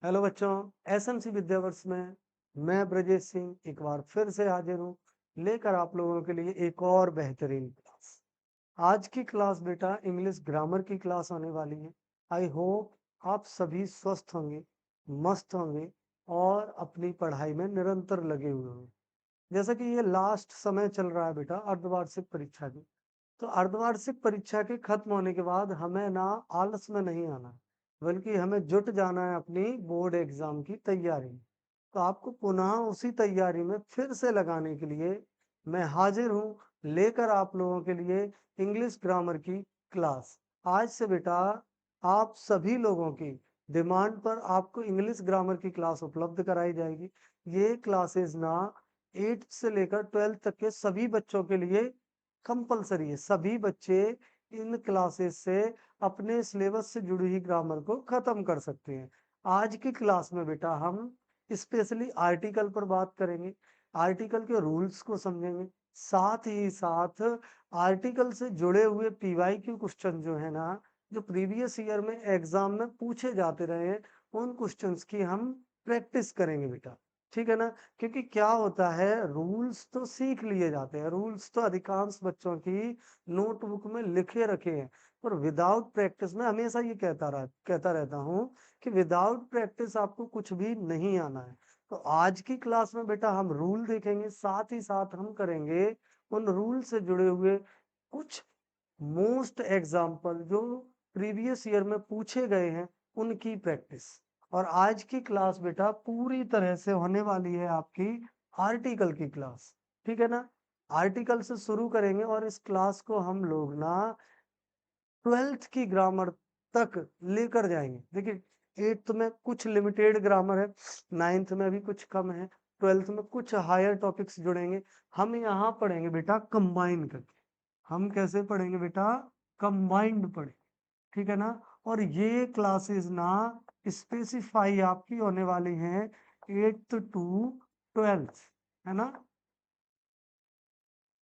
Hello बच्चों, SMC विद्यावर्ष में मैं ब्रजेश सिंह एक बार फिर से हाजिर हूँ लेकर आप लोगों के लिए एक और बेहतरीन क्लास। आज की क्लास बेटा इंग्लिश ग्रामर की क्लास होने वाली है। आई होप आप सभी स्वस्थ होंगे, मस्त होंगे और अपनी पढ़ाई में निरंतर लगे हुए होंगे। जैसा कि ये लास्ट समय चल रहा है बेटा अर्धवार्षिक परीक्षा की, तो अर्धवार्षिक परीक्षा के खत्म होने के बाद हमें ना आलस में नहीं आना है, बल्कि हमें जुट जाना है अपनी बोर्ड एग्जाम की तैयारी में। तो आपको पुनः उसी तैयारी में फिर से लगाने के लिए मैं हाजिर हूँ लेकर आप लोगों के लिए इंग्लिश ग्रामर की क्लास। आज से बेटा आप सभी लोगों की डिमांड पर आपको इंग्लिश ग्रामर की क्लास उपलब्ध कराई जाएगी। ये क्लासेस ना 8th से लेकर 12th तक के सभी बच्चों के लिए कंपलसरी है। सभी बच्चे इन क्लासेस से अपने सिलेबस से जुड़ी हुई ग्रामर को खत्म कर सकते हैं। आज की क्लास में बेटा हम स्पेशली आर्टिकल पर बात करेंगे, आर्टिकल के रूल्स को समझेंगे, साथ ही साथ आर्टिकल से जुड़े हुए पीवाईक्यू क्वेश्चन जो है ना, जो प्रीवियस ईयर में एग्जाम में पूछे जाते रहे हैं, उन क्वेश्चंस की हम प्रैक्टिस करेंगे बेटा। ठीक है ना? क्योंकि क्या होता है, रूल्स तो सीख लिए जाते हैं, रूल्स तो अधिकांश बच्चों की नोटबुक में लिखे रखे हैं, पर विदाउट प्रैक्टिस में हमेशा ये कहता रहता हूँ कि विदाउट प्रैक्टिस आपको कुछ भी नहीं आना है। तो आज की क्लास में बेटा हम रूल देखेंगे, साथ ही साथ हम करेंगे उन रूल से जुड़े हुए कुछ मोस्ट एग्जाम्पल जो प्रीवियस ईयर में पूछे गए हैं उनकी प्रैक्टिस। और आज की क्लास बेटा पूरी तरह से होने वाली है आपकी आर्टिकल की क्लास। ठीक है ना? आर्टिकल से शुरू करेंगे और इस क्लास को हम लोग ना 12th की ग्रामर तक लेकर जाएंगे। देखिए 8th में कुछ लिमिटेड ग्रामर है, 9th में भी कुछ कम है, 12th में कुछ हायर टॉपिक्स जुड़ेंगे। हम यहाँ पढ़ेंगे बेटा कंबाइन करके। हम कैसे पढ़ेंगे बेटा? कंबाइंड पढ़ेंगे। ठीक है ना? और ये क्लासेस ना स्पेसिफाई आपकी होने वाली हैं 8th टू 12th, है ना?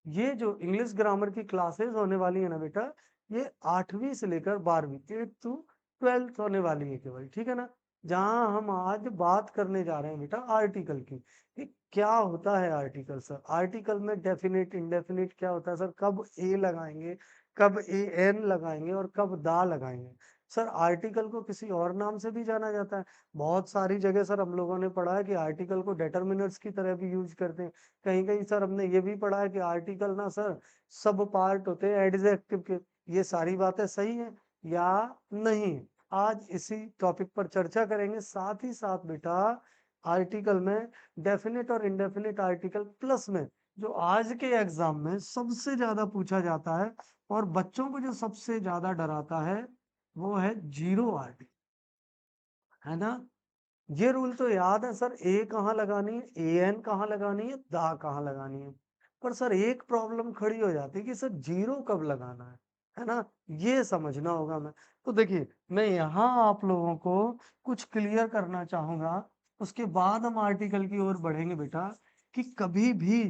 ये जो इंग्लिश ग्रामर की क्लासेस होने वाली है ना बेटा, ये 8वीं से लेकर 12वीं 8th टू 12th होने वाली है केवल। ठीक है ना? जहां हम आज बात करने जा रहे हैं बेटा आर्टिकल की, कि क्या होता है आर्टिकल। सर आर्टिकल में डेफिनेट इंडेफिनिट क्या होता है सर, कब ए लगाएंगे, कब ए एन लगाएंगे और कब दा लगाएंगे। सर आर्टिकल को किसी और नाम से भी जाना जाता है। बहुत सारी जगह सर हम लोगों ने पढ़ा है कि आर्टिकल को डेटर्मिनर्स की तरह भी यूज करते हैं। कहीं कहीं सर हमने ये भी पढ़ा है कि आर्टिकल ना सर सब पार्ट होते हैं एडजेक्टिव के। ये सारी बातें सही है या नहीं? आज इसी टॉपिक पर चर्चा करेंगे। साथ ही साथ बेटा आर्टिकल में डेफिनेट और इंडेफिनिट आर्टिकल प्लस में जो आज के एग्जाम में सबसे ज्यादा पूछा जाता है और बच्चों को जो सबसे ज्यादा डराता है वो है जीरो आर्टिकल, है ना? ये रूल तो याद है सर, ए कहाँ लगानी है, ए एन कहाँ लगानी है, दा कहाँ लगानी है। पर सर एक प्रॉब्लम खड़ी हो जाती है कि सर जीरो कब लगाना है ना? ये समझना होगा। मैं तो देखिए मैं यहाँ आप लोगों को कुछ क्लियर करना चाहूंगा, उसके बाद हम आर्टिकल की ओर बढ़ेंगे बेटा। कि कभी भी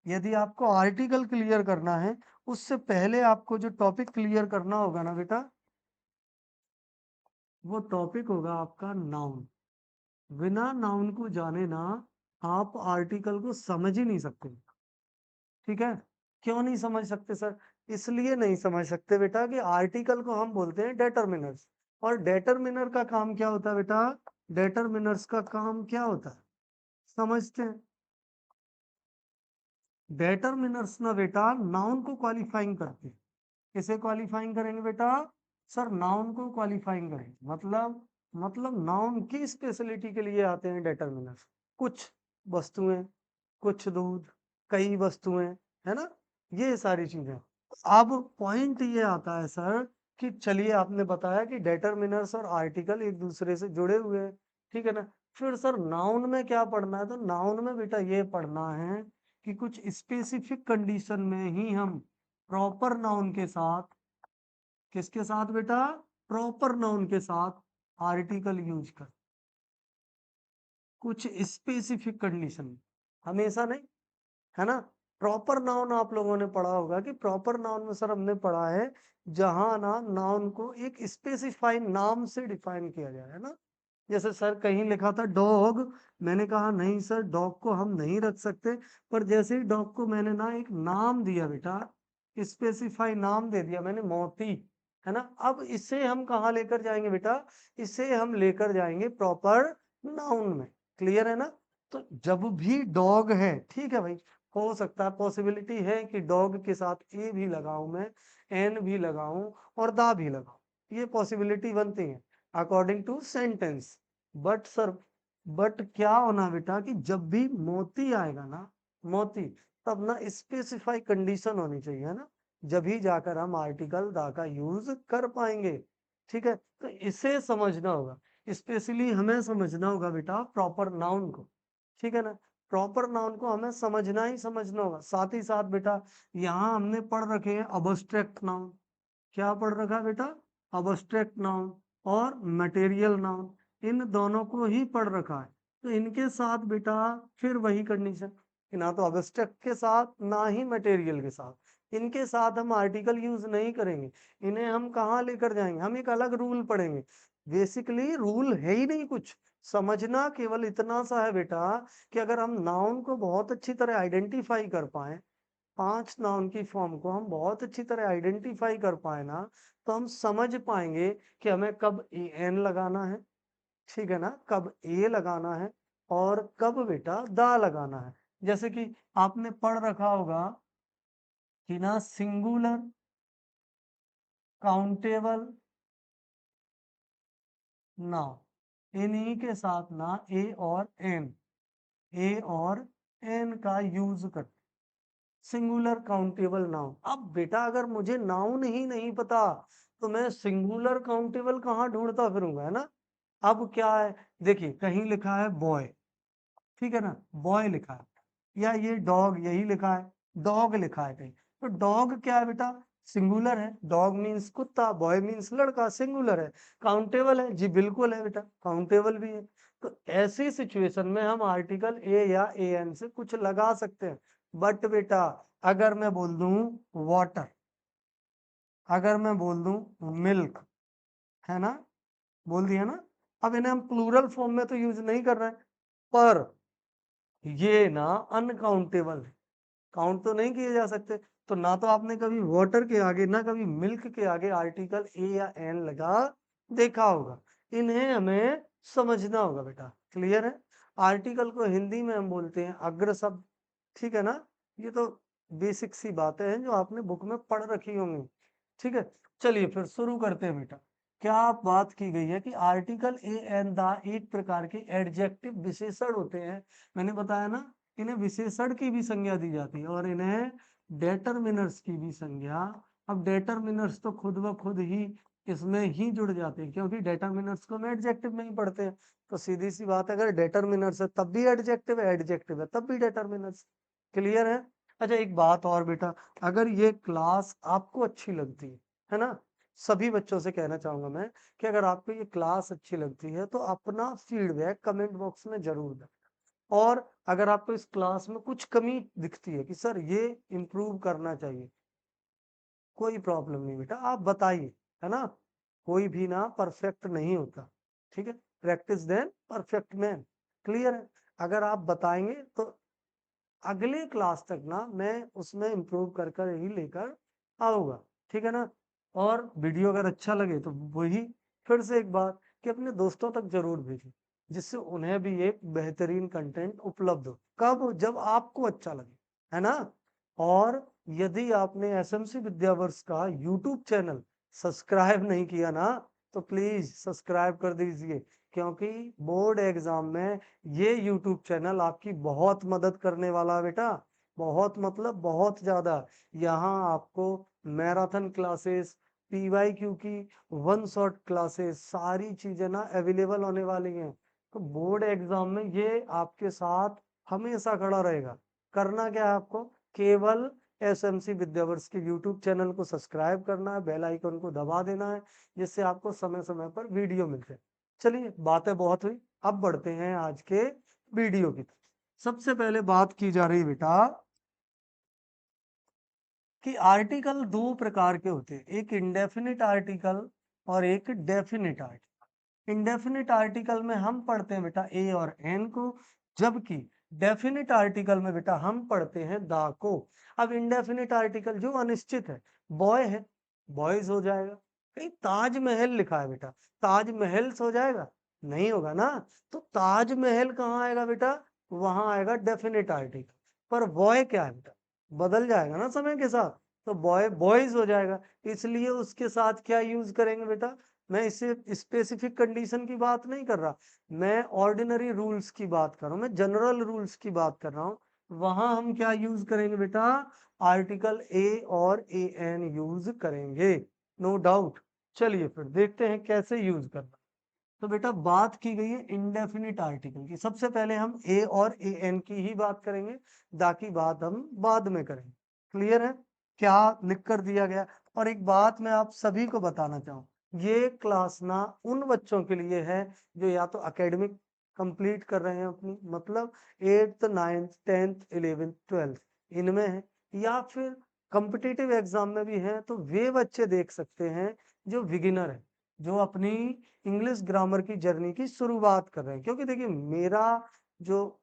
यदि आपको आर्टिकल क्लियर करना है, उससे पहले आपको जो टॉपिक क्लियर करना होगा ना बेटा, वो टॉपिक होगा आपका नाउन। बिना नाउन को जाने ना आप आर्टिकल को समझ ही नहीं सकते। ठीक है? क्यों नहीं समझ सकते सर? इसलिए नहीं समझ सकते बेटा कि आर्टिकल को हम बोलते हैं डेटरमिनर्स। और डेटरमिनर का काम क्या होता है बेटा? डेटरमिनर्स का काम क्या होता है समझते हैं? डेटरमिनर्स ना बेटा नाउन को क्वालिफाइंग करते हैं। किसे क्वालिफाइंग करेंगे बेटा? सर नाउन को क्वालिफाइंग करेंगे। मतलब नाउन की स्पेशलिटी के लिए आते हैं डेटरमिनर्स। कुछ वस्तुएं, कुछ दूध, कई वस्तुएं, है ना? ये सारी चीजें। अब पॉइंट ये आता है सर कि चलिए आपने बताया कि डेटरमिनर्स और आर्टिकल एक दूसरे से जुड़े हुए हैं। ठीक है ना? फिर सर नाउन में क्या पढ़ना है? तो नाउन में बेटा ये पढ़ना है कि कुछ स्पेसिफिक कंडीशन में ही हम प्रॉपर नाउन के साथ, किसके साथ बेटा? प्रॉपर नाउन के साथ आर्टिकल यूज कर। कुछ स्पेसिफिक कंडीशन, हमेशा नहीं, है ना? प्रॉपर नाउन आप लोगों ने पढ़ा होगा कि प्रॉपर नाउन में सर हमने पढ़ा है जहां ना नाउन को एक स्पेसिफाइड नाम से डिफाइन किया जाए, है ना? जैसे सर कहीं लिखा था डॉग, मैंने कहा नहीं सर डॉग को हम नहीं रख सकते, पर जैसे ही डॉग को मैंने ना एक नाम दिया बेटा, स्पेसिफाई नाम दे दिया मैंने, मोती, है ना। अब इसे हम कहाँ लेकर जाएंगे बेटा, इसे हम लेकर जाएंगे प्रॉपर नाउन में। क्लियर है ना। तो जब भी डॉग है, ठीक है भाई, हो सकता है पॉसिबिलिटी है कि डॉग के साथ ए भी लगाऊं मैं, एन भी लगाऊं और दा भी लगाऊं, ये पॉसिबिलिटी बनती है according to sentence. But sir, but क्या होना बेटा कि जब भी मोती आएगा ना, मोती, तब ना स्पेसिफाई कंडीशन होनी चाहिए, है ना, जब ही जाकर हम आर्टिकल दा का यूज कर पाएंगे। ठीक है, तो इसे समझना होगा, स्पेशली हमें समझना होगा बेटा प्रॉपर नाउन को। ठीक है ना, प्रॉपर नाउन को हमें समझना ही समझना होगा। साथ ही साथ बेटा यहाँ हमने पढ़ रखे हैं अबस्ट्रैक्ट नाउन। क्या पढ़ रखा है बेटा, अबस्ट्रैक्ट नाउन और मटेरियल नाउन, इन दोनों को ही पढ़ रखा है। तो इनके साथ बेटा फिर वही कंडीशन कि ना तो अबस्ट्रैक्ट के साथ ना ही मटेरियल के साथ, इनके साथ हम आर्टिकल यूज नहीं करेंगे। इन्हें हम कहाँ लेकर जाएंगे, हम एक अलग रूल पढ़ेंगे। बेसिकली रूल है ही नहीं कुछ, समझना केवल इतना सा है बेटा कि अगर हम नाउन को बहुत अच्छी तरह आइडेंटिफाई कर पाए, 5 नाउन की फॉर्म को हम बहुत अच्छी तरह आइडेंटिफाई कर पाए ना, तो हम समझ पाएंगे कि हमें कब ए एन लगाना है, ठीक है ना, कब ए लगाना है और कब बेटा दा लगाना है। जैसे कि आपने पढ़ रखा होगा कि ना सिंगुलर काउंटेबल नाउन, इन्हीं के साथ ना ए और एन का यूज कर, सिंगुलर काउंटेबल नाउन। अब बेटा अगर मुझे नाउन ही नहीं पता तो मैं सिंगुलर काउंटेबल कहाँ ढूंढता फिरूंगा, है ना। अब क्या है, देखिए कहीं लिखा है बॉय, ठीक है ना, बॉय लिखा है, या ये डॉग यही लिखा है, डॉग लिखा है कहीं, तो डॉग क्या है बेटा, सिंगुलर है, डॉग मीन्स कुत्ता, बॉय मीन्स लड़का, सिंगुलर है। काउंटेबल है जी, बिल्कुल है बेटा, काउंटेबल भी है। तो ऐसी सिचुएशन में हम आर्टिकल ए या ए एन से कुछ लगा सकते हैं। बट बेटा अगर मैं बोल दूं वाटर, अगर मैं बोल दूं मिल्क, है ना, बोल दिया ना, अब इन्हें हम प्लूरल फॉर्म में तो यूज नहीं कर रहे हैं, पर ये ना अनकाउंटेबल है, काउंट तो नहीं किए जा सकते। तो ना तो आपने कभी वाटर के आगे ना कभी मिल्क के आगे आर्टिकल ए या एन लगा देखा होगा, इन्हें हमें समझना होगा बेटा। क्लियर है। आर्टिकल को हिंदी में हम बोलते हैं अग्र शब्द, ठीक है ना। ये तो बेसिक सी बातें हैं जो आपने बुक में पढ़ रखी होंगी। ठीक है, चलिए फिर शुरू करते हैं बेटा। क्या बात की गई है कि आर्टिकल ए एन द एक प्रकार के एडजेक्टिव विशेषण होते हैं, मैंने बताया ना, इन्हें विशेषण की भी संज्ञा दी जाती है और इन्हें डेटरमिनर्स की भी संज्ञा। अब डेटरमिनर्स तो खुद ब खुद ही इसमें ही जुड़ जाते हैं, क्योंकि डेटरमिनर्स को हम एडजेक्टिव में ही पढ़ते हैं। तो सीधी सी बात है, अगर डेटरमिनर्स है तब भी एडजेक्टिव है, एडजेक्टिव है तब भी डेटरमिनर्स। क्लियर है। अच्छा एक बात और बेटा, अगर ये क्लास आपको अच्छी लगती है ना, सभी बच्चों से कहना चाहूंगा मैं कि अगर आपको ये क्लास अच्छी लगती है तो अपना फीडबैक कमेंट बॉक्स में जरूर दें। और अगर आपको इस क्लास में कुछ कमी दिखती है कि सर ये इम्प्रूव करना चाहिए, कोई प्रॉब्लम नहीं बेटा, आप बताइए, है ना। कोई भी ना परफेक्ट नहीं होता, ठीक है, practice then perfect man. Clear है। अगर आप बताएंगे तो अगले क्लास तक ना मैं उसमें इम्प्रूव कर कर ही लेकर आऊंगा, ठीक है ना। और वीडियो अगर अच्छा लगे तो वही फिर से एक बात कि अपने दोस्तों तक जरूर भेजें, जिससे उन्हें भी एक बेहतरीन कंटेंट उपलब्ध हो, कब, जब आपको अच्छा लगे, है ना। और यदि आपने एसएमसी विद्यावर्ष का यूट्यूब चैनल सब्सक्राइब नहीं किया ना, तो प्लीज सब्सक्राइब कर दीजिए, क्योंकि बोर्ड एग्जाम में ये यूट्यूब चैनल आपकी बहुत मदद करने वाला है बेटा, बहुत मतलब बहुत ज्यादा। यहाँ आपको मैराथन क्लासेस, पीवाईक्यू की वन शॉट क्लासेस, सारी चीजें ना अवेलेबल होने वाली हैं। तो बोर्ड एग्जाम में ये आपके साथ हमेशा खड़ा रहेगा। करना क्या है आपको, केवल एसएमसी विद्यावर्ष के यूट्यूब चैनल को सब्सक्राइब करना है, बेल आइकन को दबा देना है, जिससे आपको समय समय पर वीडियो मिलते हैं। चलिए बातें बहुत हुई, अब बढ़ते हैं आज के वीडियो की तरफ। सबसे पहले बात की जा रही बेटा कि आर्टिकल दो प्रकार के होते हैं, एक इंडेफिनिट आर्टिकल और एक डेफिनिट आर्टिकल। इंडेफिनिट आर्टिकल में हम पढ़ते हैं बेटा ए और एन को, जबकि डेफिनिट आर्टिकल में बेटा हम पढ़ते हैं दा को। अब इंडेफिनिट आर्टिकल जो अनिश्चित है, बॉय है, बॉयज हो जाएगा। कहीं ताजमहल लिखा है बेटा, ताजमहल हो जाएगा, नहीं होगा ना। तो ताजमहल कहाँ आएगा बेटा, वहां आएगा डेफिनिट आर्टिकल। पर बॉय क्या है बेटा, बदल जाएगा ना समय के साथ, तो बॉय बॉयज हो जाएगा। इसलिए उसके साथ क्या यूज करेंगे बेटा, मैं इसे स्पेसिफिक कंडीशन की बात नहीं कर रहा, मैं ऑर्डिनरी रूल्स की बात कर रहा हूं, मैं जनरल रूल्स की बात कर रहा हूं। वहां हम क्या यूज करेंगे बेटा, आर्टिकल ए और ए एन यूज करेंगे, नो डाउट। चलिए फिर देखते हैं कैसे यूज करना। तो बेटा बात की गई है इंडेफिनिट आर्टिकल की, सबसे पहले हम ए और ए एन की ही बात करेंगे, बाकी बात हम बाद में करेंगे। क्लियर है क्या लिख कर दिया गया। और एक बात मैं आप सभी को बताना चाहूँ, ये क्लास ना उन बच्चों के लिए है जो या तो एकेडमिक कंप्लीट कर रहे हैं अपनी, मतलब 8th 9th 10th 11th 12th इनमें है, या फिर कॉम्पिटिटिव एग्जाम में भी है, तो वे बच्चे देख सकते हैं जो बिगिनर है, जो अपनी इंग्लिश ग्रामर की जर्नी की शुरुआत कर रहे हैं। क्योंकि देखिए मेरा जो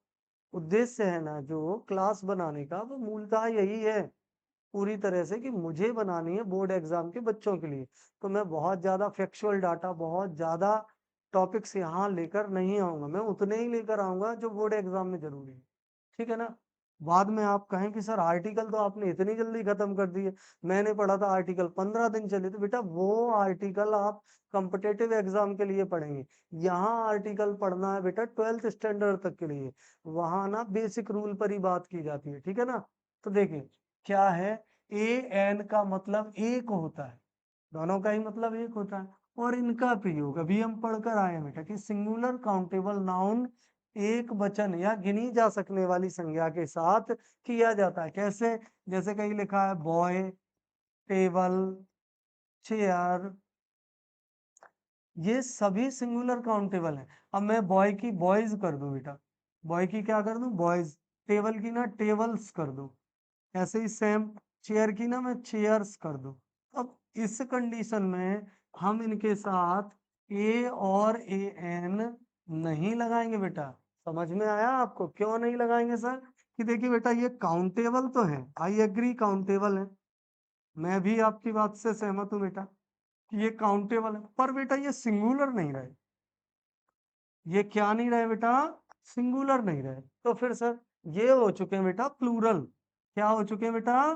उद्देश्य है ना, जो क्लास बनाने का, वो मूलतः यही है पूरी तरह से कि मुझे बनानी है बोर्ड एग्जाम के बच्चों के लिए। तो मैं बहुत ज्यादा फैक्चुअल डाटा, बहुत ज्यादा टॉपिक्स यहाँ लेकर नहीं आऊंगा, मैं उतने ही लेकर आऊंगा जो बोर्ड एग्जाम में जरूरी है। ठीक है ना। बाद में आप कहें कि सर आर्टिकल तो आपने इतनी जल्दी खत्म कर दिए, मैंने पढ़ा था आर्टिकल 15 दिन चले, तो बेटा वो आर्टिकल आप कॉम्पिटेटिव एग्जाम के लिए पढ़ेंगे। यहाँ आर्टिकल पढ़ना है बेटा 12th स्टैंडर्ड तक के लिए, वहां ना बेसिक रूल पर ही बात की जाती है। ठीक है ना। तो देखिए क्या है, ए एन का मतलब एक होता है, दोनों का ही मतलब एक होता है। और इनका प्रयोग अभी हम पढ़कर आए हैं बेटा कि सिंगुलर काउंटेबल नाउन एक वचन या गिनी जा सकने वाली संज्ञा के साथ किया जाता है। कैसे, जैसे कहीं लिखा है बॉय, टेबल, चेयर, ये सभी सिंगुलर काउंटेबल हैं। अब मैं बॉय की बॉयज कर दूं बेटा, बॉय की क्या कर दूं, बॉयज। टेबल की ना टेबल्स कर दूं, ऐसे ही सेम चेयर की ना मैं चेयर्स कर दूं। अब इस कंडीशन में हम इनके साथ ए और ए एन नहीं लगाएंगे बेटा। समझ में आया आपको क्यों नहीं लगाएंगे सर, कि देखिए बेटा ये काउंटेबल तो है, आई एग्री काउंटेबल है, मैं भी आपकी बात से सहमत हूं बेटा कि ये काउंटेबल है, पर बेटा ये सिंगुलर नहीं रहे, ये क्या नहीं रहे बेटा, सिंगुलर नहीं रहे। तो फिर सर ये हो चुके हैं बेटा प्लूरल, क्या हो चुके हैं बेटा,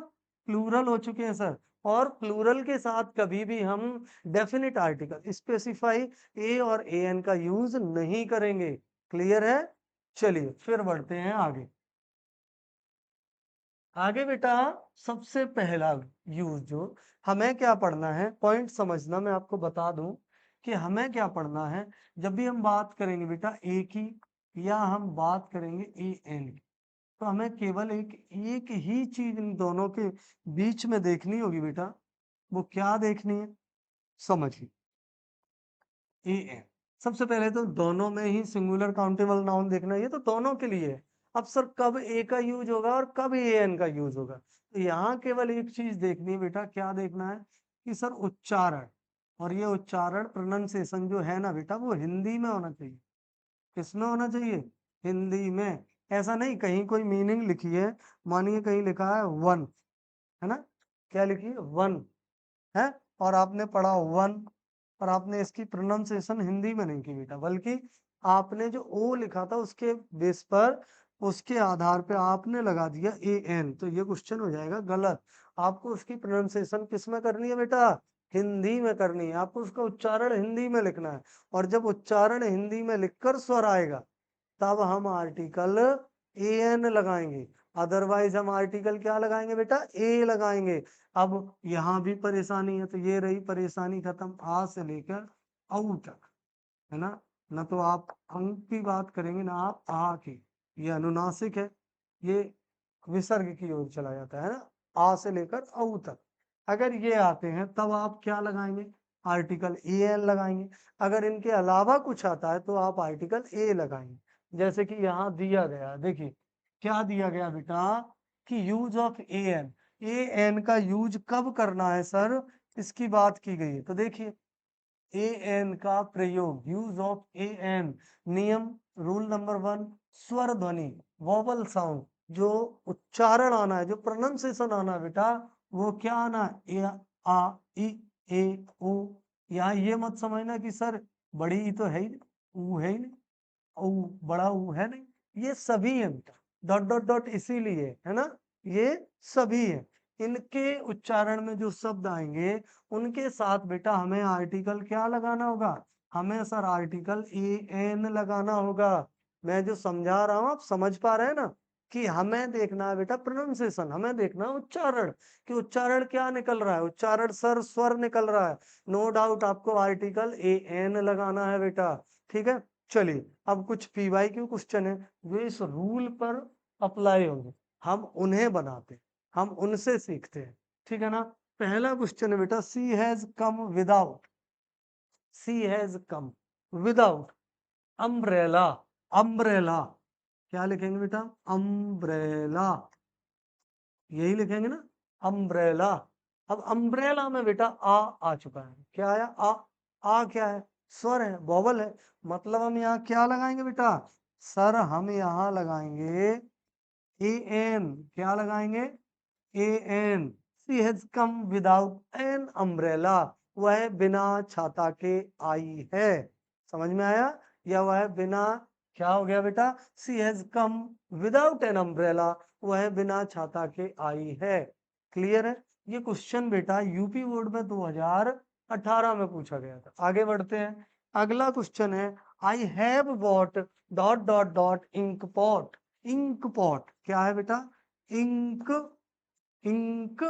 प्लूरल हो चुके हैं सर। और प्लूरल के साथ कभी भी हम डेफिनिट आर्टिकल स्पेसिफाई ए और ए एन का यूज नहीं करेंगे। क्लियर है। चलिए फिर बढ़ते हैं आगे। आगे बेटा सबसे पहला यूज जो हमें क्या पढ़ना है, पॉइंट समझना, मैं आपको बता दूं कि हमें क्या पढ़ना है। जब भी हम बात करेंगे बेटा ए की, या हम बात करेंगे ए एन की, तो हमें केवल एक ही चीज इन दोनों के बीच में देखनी होगी बेटा। वो क्या देखनी है, समझिए। ए एन, सबसे पहले तो दोनों में ही सिंगुलर काउंटेबल नाउन देखना है, ये तो दोनों के लिए है। अब सर कब ए का यूज होगा और कब ए एन का यूज होगा, तो यहाँ केवल एक चीज देखनी है बेटा, क्या देखना है कि सर उच्चारण, और ये उच्चारण प्रोनाउंसिएशन जो है ना बेटा, वो हिंदी में होना चाहिए। किसमें होना चाहिए, हिंदी में। ऐसा नहीं कहीं कोई मीनिंग लिखी है, मानिए कहीं लिखा है वन, है ना, क्या लिखी है वन है, और आपने पढ़ा वन, और आपने इसकी प्रोनाउंसिएशन हिंदी में नहीं की बेटा, बल्कि आपने जो ओ लिखा था उसके बेस पर, उसके आधार पे आपने लगा दिया ए एन, तो ये क्वेश्चन हो जाएगा गलत। आपको उसकी प्रोनाउंसिएशन किस में करनी है बेटा, हिंदी में करनी है, आपको उसका उच्चारण हिंदी में लिखना है। और जब उच्चारण हिंदी में लिखकर स्वर आएगा, तब हम आर्टिकल ए एन लगाएंगे, अदरवाइज हम आर्टिकल क्या लगाएंगे बेटा, ए लगाएंगे। अब यहाँ भी परेशानी है, तो ये रही परेशानी खत्म, आ से लेकर औ तक, है ना। न तो आप अंक की बात करेंगे ना आप आ की, ये अनुनासिक है, ये विसर्ग की ओर चला जाता है ना, आ से लेकर औ तक। अगर ये आते हैं तब आप क्या लगाएंगे, आर्टिकल ए एन लगाएंगे। अगर इनके अलावा कुछ आता है तो आप आर्टिकल ए लगाएंगे। जैसे कि यहाँ दिया गया, देखिए क्या दिया गया बेटा, कि use of a an, a an का यूज कब करना है सर, इसकी बात की गई है। तो देखिए ए एन का प्रयोग, यूज ऑफ ए एन। नियम, रूल नंबर 1, स्वर ध्वनि, वोवल साउंड, जो उच्चारण आना है, जो प्रोनाउंसिएशन आना है बेटा, वो क्या आना है, ए आ ई ए ओ। यहाँ ये मत समझना कि सर बड़ी ई तो है ही नहीं, ऊ है ही नहीं, ऊ बड़ा ऊ है नहीं, ये सभी है बेटा, डॉट डॉट डॉट इसीलिए है ना, ये सभी है। इनके उच्चारण में जो शब्द आएंगे उनके साथ बेटा हमें आर्टिकल क्या लगाना होगा, हमें सर आर्टिकल ए एन लगाना होगा। मैं जो समझा रहा हूं आप समझ पा रहे हैं ना, कि हमें देखना है बेटा प्रोनाउंसिएशन, हमें देखना है उच्चारण, कि उच्चारण क्या निकल रहा है, उच्चारण सर स्वर निकल रहा है। नो डाउट आपको आर्टिकल ए एन लगाना है बेटा, ठीक है। चलिए अब कुछ पीवाईक्यू क्वेश्चन है जो इस रूल पर अप्लाई होंगे, हम उन्हें बनाते हैं, हम उनसे सीखते हैं, ठीक है ना। पहला क्वेश्चन है बेटा, she has come without, she has come without umbrella, umbrella क्या लिखेंगे बेटा, अम्ब्रेला, यही लिखेंगे ना, अम्ब्रेला। अब अम्ब्रेला में बेटा आ चुका है, क्या आया, आ क्या है, स्वर है, वोवल है, मतलब हम यहाँ क्या लगाएंगे बेटा, सर हम यहाँ लगाएंगे ए एन, क्या लगाएंगे, a an. She has come without an umbrella, वह बिना छाता के आई है, समझ में आया, या वह बिना, क्या हो गया बेटा, she has come without an umbrella, वह बिना छाता के आई है। क्लियर है। ये क्वेश्चन बेटा यूपी बोर्ड में 2018 में पूछा गया था। आगे बढ़ते हैं, अगला क्वेश्चन है, I have bought dot dot dot ink pot, ink pot क्या है बेटा, इंक, इंक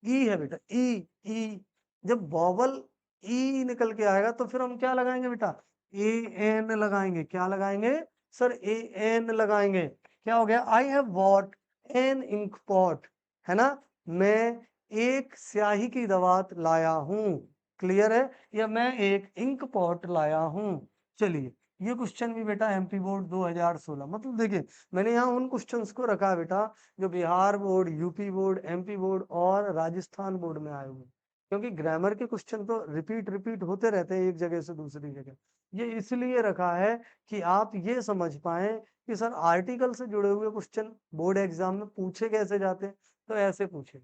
ई है बेटा, ई, ई, जब वॉवल ई निकल के आएगा तो फिर हम क्या लगाएंगे बेटा, ए एन लगाएंगे, क्या लगाएंगे सर, ए एन लगाएंगे। क्या हो गया, I have bought an ink pot, है ना, मैं एक स्याही की दवात लाया हूं, क्लियर है, या मैं एक इंक पॉट लाया हूं। चलिए ये क्वेश्चन भी बेटा एमपी बोर्ड 2016, मतलब देखिए मैंने यहाँ उन क्वेश्चंस को रखा है बेटा जो Bihar board, UP board, MP board और राजस्थान बोर्ड में आए हुए, क्योंकि ग्रामर के क्वेश्चन तो रिपीट रिपीट होते रहते हैं एक जगह से दूसरी जगह। ये इसलिए रखा है कि आप ये समझ पाए कि सर आर्टिकल से जुड़े हुए क्वेश्चन बोर्ड एग्जाम में पूछे कैसे जाते हैं, तो ऐसे पूछे,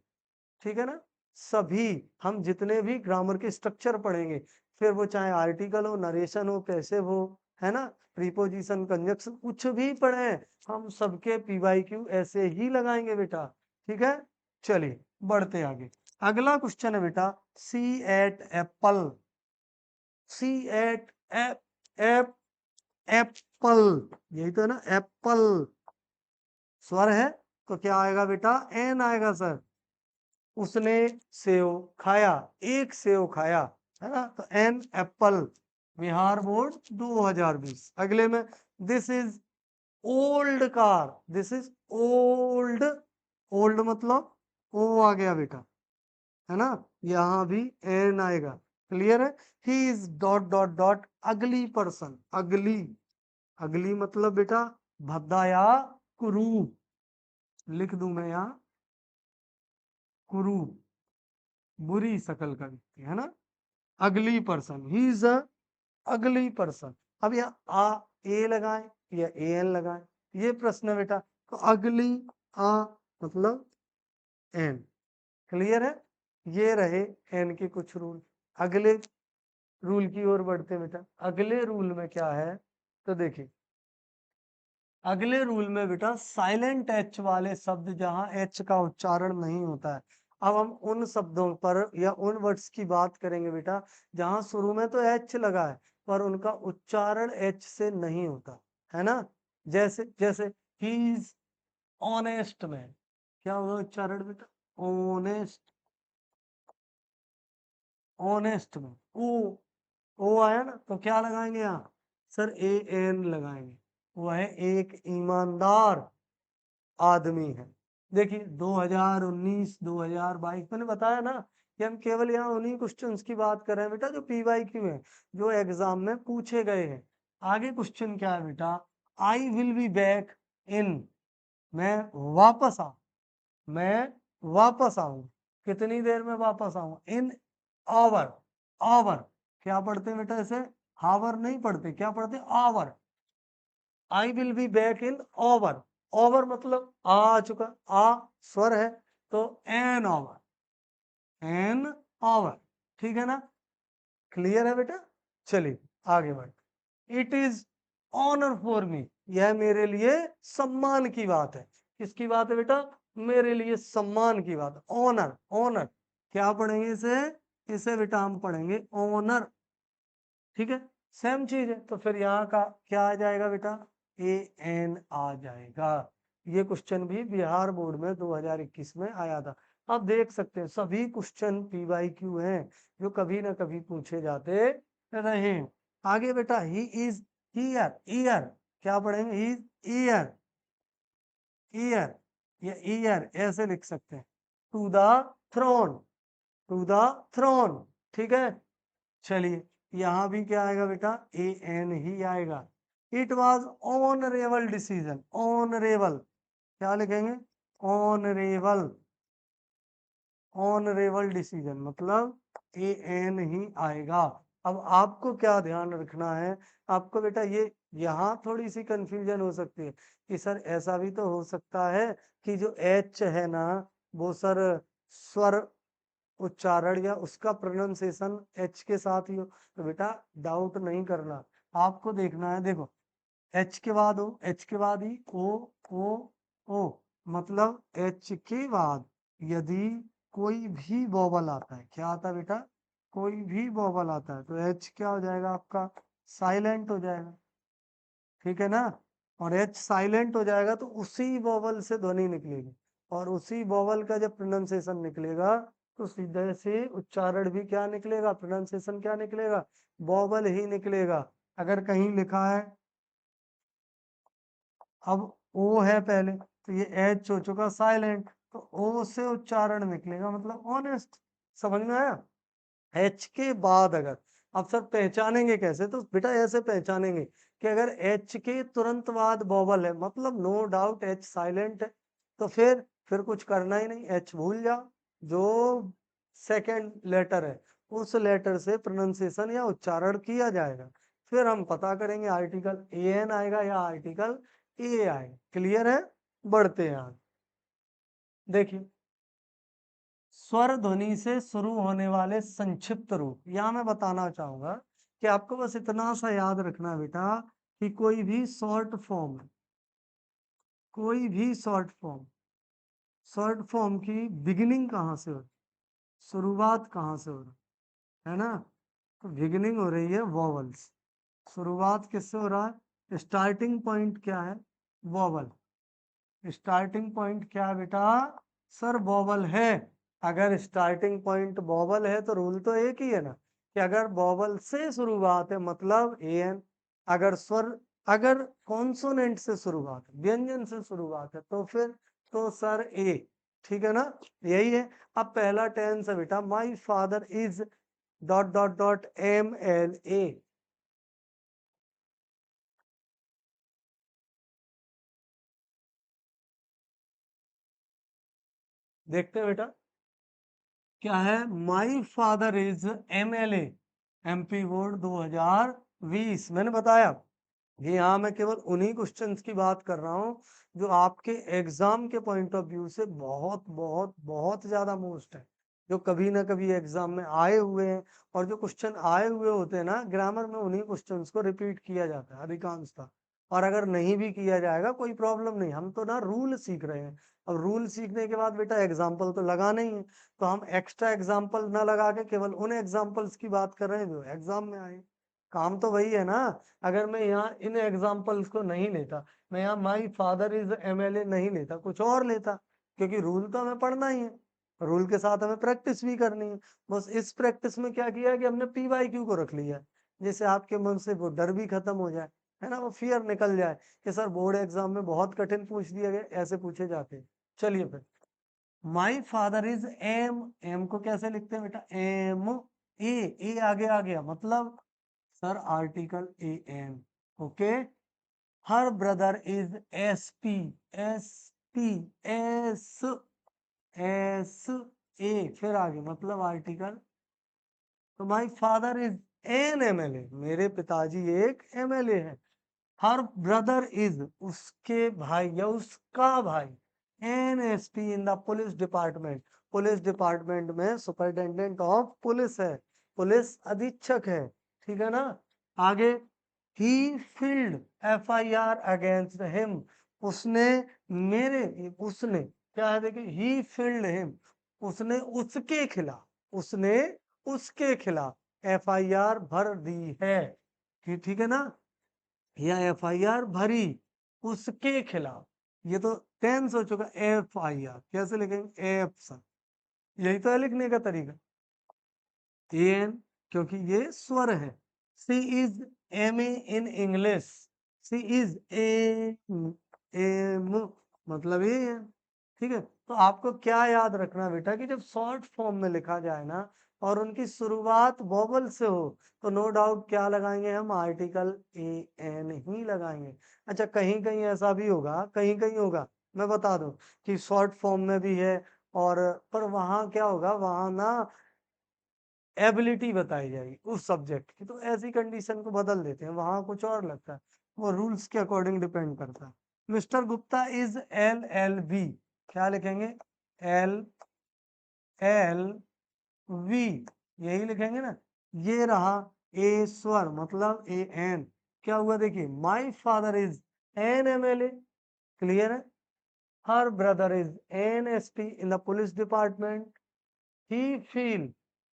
ठीक है ना। सभी हम जितने भी ग्रामर के स्ट्रक्चर पढ़ेंगे, फिर वो चाहे आर्टिकल हो, नरेशन हो, पैसिव हो, है ना, प्रीपोजिशन, कंजक्शन, कुछ भी पढ़े, हम सबके पीवाईक्यू ऐसे ही लगाएंगे बेटा, ठीक है। चलिए बढ़ते आगे, अगला क्वेश्चन है बेटा, सी एट एप्पल, सी एट एप एप एप्पल, यही तो है ना, एप्पल स्वर है, तो क्या आएगा बेटा, एन आएगा सर। उसने सेव खाया, एक सेव खाया, है ना, तो एन एप्पल, बिहार बोर्ड 2020। अगले में, this is old car, this is old, old मतलब ओ आ गया बेटा, है ना, यहां भी एन आएगा, क्लियर है। He is dot dot dot अगली पर्सन, अगली, अगली मतलब बेटा भद्दा या कुरूप, लिख दूं मैं यहाँ, कुरूप, बुरी शकल का व्यक्ति, है ना, अगली पर्सन, ही इज अ अगली पर्सन। अब यहाँ आ ए लगाएं या ए एन लगाएं, ये प्रश्न है बेटा, तो अगली आ मतलब एन, क्लियर है। ये रहे एन के कुछ रूल। अगले रूल की ओर बढ़ते हैं बेटा, अगले रूल में क्या है, तो देखिए अगले रूल में बेटा साइलेंट एच वाले शब्द जहां एच का उच्चारण नहीं होता है, अब हम उन शब्दों पर या उन वर्ड्स की बात करेंगे बेटा जहां शुरू में तो एच लगा है पर उनका उच्चारण एच से नहीं होता, है ना। जैसे जैसे ही इज ऑनेस्ट में क्या होगा उच्चारण बेटा, ऑनेस्ट, ऑनेस्ट में ओ आया ना, तो क्या लगाएंगे यहाँ सर, ए एन लगाएंगे, वह एक ईमानदार आदमी है। देखिए 2019 2022 मैंने बताया ना कि हम केवल यहाँ उन्हीं क्वेश्चंस की बात कर रहे हैं बेटा जो पीवाईक्यू है, जो एग्जाम में पूछे गए हैं। आगे क्वेश्चन क्या है बेटा, आई विल बी बैक इन, मैं वापस आऊं, मैं वापस आऊं, कितनी देर में वापस आऊं, इन आवर, आवर क्या पढ़ते हैं बेटा इसे? हावर नहीं पढ़ते, क्या पढ़ते? Hour. I will be back in over. Over मतलब आ चुका, आ स्वर है, तो एन ओवर, एन ओवर। ठीक है ना? क्लियर है बेटा? चलिए आगे बढ़। It is honour for me, यह मेरे लिए सम्मान की बात है। किसकी बात है बेटा? मेरे लिए सम्मान की बात है। ऑनर, ऑनर क्या पढ़ेंगे इसे? इसे बेटा हम पढ़ेंगे ऑनर। ठीक है, सेम चीज है, तो फिर यहाँ का क्या आ जाएगा बेटा? ए एन आ जाएगा। ये क्वेश्चन भी बिहार बोर्ड में 2021 में आया था। आप देख सकते हैं सभी क्वेश्चन PYQ हैं जो कभी ना कभी पूछे जाते रहे हैं। आगे बेटा, ही इज ईयर, ईयर क्या पढ़ेंगे? ही इज ईयर, ईयर या ईयर ऐसे लिख सकते हैं। To the throne, to the throne. ठीक है, चलिए यहां भी क्या आएगा बेटा? ए एन ही आएगा। It was honourable decision, honourable क्या लिखेंगे? ऑनरेबल, ऑनरेबल डिसीजन मतलब ए एन ही आएगा। अब आपको क्या ध्यान रखना है? आपको बेटा ये यहाँ थोड़ी सी कंफ्यूजन हो सकती है कि सर ऐसा भी तो हो सकता है कि जो एच है ना वो सर स्वर उच्चारण या उसका प्रोनाउंसिएशन एच के साथ ही हो। तो बेटा डाउट नहीं करना, आपको देखना है। देखो एच के बाद हो, एच के बाद ही ओ मतलब एच के बाद यदि कोई भी वोवल आता है, क्या आता है बेटा? कोई भी वोवल आता है तो एच क्या हो जाएगा आपका? साइलेंट हो जाएगा। ठीक है ना? और एच साइलेंट हो जाएगा तो उसी वोवल से ध्वनि निकलेगी, और उसी वोवल का जब प्रोनाउंसिएशन निकलेगा तो सीधे से उच्चारण भी क्या निकलेगा? प्रोनाउंसिएशन क्या निकलेगा? वोवल ही निकलेगा। अगर कहीं लिखा है, अब ओ है पहले तो ये एच हो चुका साइलेंट, तो ओ से उच्चारण निकलेगा मतलब ऑनेस्ट। समझ में आया? एच के बाद अगर, अब सर पहचानेंगे कैसे? तो बेटा ऐसे पहचानेंगे कि अगर एच के तुरंत बाद वोवल है मतलब नो डाउट एच साइलेंट है, तो फिर कुछ करना ही नहीं, एच भूल जाओ। जो सेकंड लेटर है उस लेटर से प्रोनाउंसिएशन या उच्चारण किया जाएगा, फिर हम पता करेंगे आर्टिकल ए एन आएगा या आर्टिकल ए आएगा। क्लियर है? बढ़ते हैं आगे। देखिए, स्वर ध्वनि से शुरू होने वाले संक्षिप्त रूप, यहां मैं बताना चाहूंगा कि आपको बस इतना सा याद रखना बेटा कि कोई भी शॉर्ट फॉर्म, कोई भी शॉर्ट फॉर्म, शॉर्ट फॉर्म की बिगिनिंग कहाँ से हो रही, शुरुआत कहाँ से हो रही है ना? तो बिगिनिंग हो रही है वॉवल्स। शुरुआत किससे हो रहा है? स्टार्टिंग पॉइंट क्या है? वॉवल। स्टार्टिंग पॉइंट क्या है बेटा? सर वॉवल है। अगर स्टार्टिंग पॉइंट वॉवल है तो रूल तो एक ही है ना कि अगर वॉवल से शुरुआत है मतलब ए एन, अगर स्वर, अगर कॉन्सोनेंट से शुरुआत है, व्यंजन से शुरुआत है तो फिर तो सर ए। ठीक है ना? यही है। अब पहला टेंस है बेटा, माई father is dot dot dot MLA। देखते हैं बेटा क्या है। माई father is MLA, MP board 2020। मैंने बताया कि यहाँ मैं केवल उन्हीं क्वेश्चंस की बात कर रहा हूँ जो आपके एग्जाम के पॉइंट ऑफ व्यू से बहुत बहुत बहुत ज्यादा मोस्ट है, जो कभी ना कभी एग्जाम में आए हुए हैं। और जो क्वेश्चन आए हुए होते हैं ना ग्रामर में, उन्हीं क्वेश्चंस को रिपीट किया जाता है अधिकांशतः। और अगर नहीं भी किया जाएगा कोई प्रॉब्लम नहीं, हम तो ना रूल सीख रहे हैं। अब रूल सीखने के बाद बेटा एग्जाम्पल तो लगाना ही है, तो हम एक्स्ट्रा एग्जाम्पल ना लगा के केवल उन एग्जाम्पल्स की बात कर रहे हैं जो एग्जाम में आए। काम तो वही है ना। अगर मैं यहाँ इन एग्जाम्पल्स को नहीं लेता, मैं यहाँ माई फादर इज MLA नहीं लेता, कुछ और लेता, क्योंकि रूल तो हमें पढ़ना ही है, रूल के साथ हमें प्रैक्टिस भी करनी है। बस इस प्रैक्टिस में क्या किया है कि हमने PYQ को रख लिया है, जिससे आपके मन से वो डर भी खत्म हो जाए, है ना, वो फियर निकल जाए कि सर बोर्ड एग्जाम में बहुत कठिन पूछ दिया गया, ऐसे पूछे जाते हैं। चलिए फिर, my father is M, M को कैसे लिखते हैं बेटा? एम ए आगे आ गया मतलब sir article AM। Okay. Her brother is SP, SP, S A फिर आगे मतलब आर्टिकल। तो माई फादर इज एन एमएलए, मेरे पिताजी एक एमएलए है। हर ब्रदर इज, उसके भाई या उसका भाई, an SP in the police department, police department में सुपरिटेंडेंट ऑफ पुलिस है, पुलिस अधीक्षक है, ठीक है ना। आगे, he filed F I R against him, उसने मेरे, उसने क्या है देखिए, ही फिल्ड हिम, उसने उसके खिलाफ, उसने उसके खिलाफ एफ आई आर भर दी है, ठीक है ना, या एफ आई आर भरी उसके खिलाफ। ये तो टेंस हो चुका, एफ आई आर कैसे लिखेंगे, एफ सर, यही तो है लिखने का तरीका, एन, क्योंकि ये स्वर है। She is M A in English, she is M, मतलब ये है, ठीक है। तो आपको क्या याद रखना बेटा कि जब शॉर्ट फॉर्म में लिखा जाए ना और उनकी शुरुआत वोवल से हो तो नो डाउट क्या लगाएंगे हम, आर्टिकल ए एन ही लगाएंगे। अच्छा, कहीं कहीं ऐसा भी होगा, कहीं कहीं होगा, मैं बता दूं कि शॉर्ट फॉर्म में भी है, और पर वहां क्या होगा, वहां ना एबिलिटी बताई जाएगी उस सब्जेक्ट की, तो ऐसी कंडीशन को बदल देते हैं, वहां कुछ और लगता है, वो रूल्स के अकॉर्डिंग डिपेंड करता है। Mister Gupta is L L B, क्या लिखेंगे, एल एल वी, यही लिखेंगे ना। ये रहा ए स्वर, मतलब ए एन, क्या हुआ देखिए, my father is an MLA, clear है। Her brother is an SP in the police department, he feel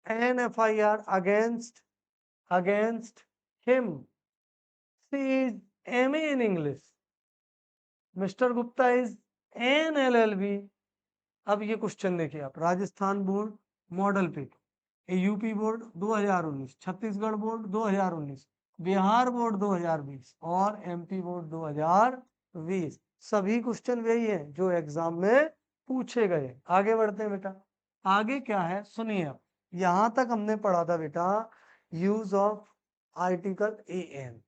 an FIR against him. She is MA in English. Mr. Gupta is an LLB. अब ये question देखिए आप, Rajasthan board model paper, UP board 2019, Chhattisgarh board 2019, Bihar board 2020 और MP board 2020, सभी question वही है जो exam में पूछे गए। आगे बढ़ते हैं बेटा, आगे क्या है सुनिए आप, यहां तक हमने पढ़ा था बेटा use of article a an,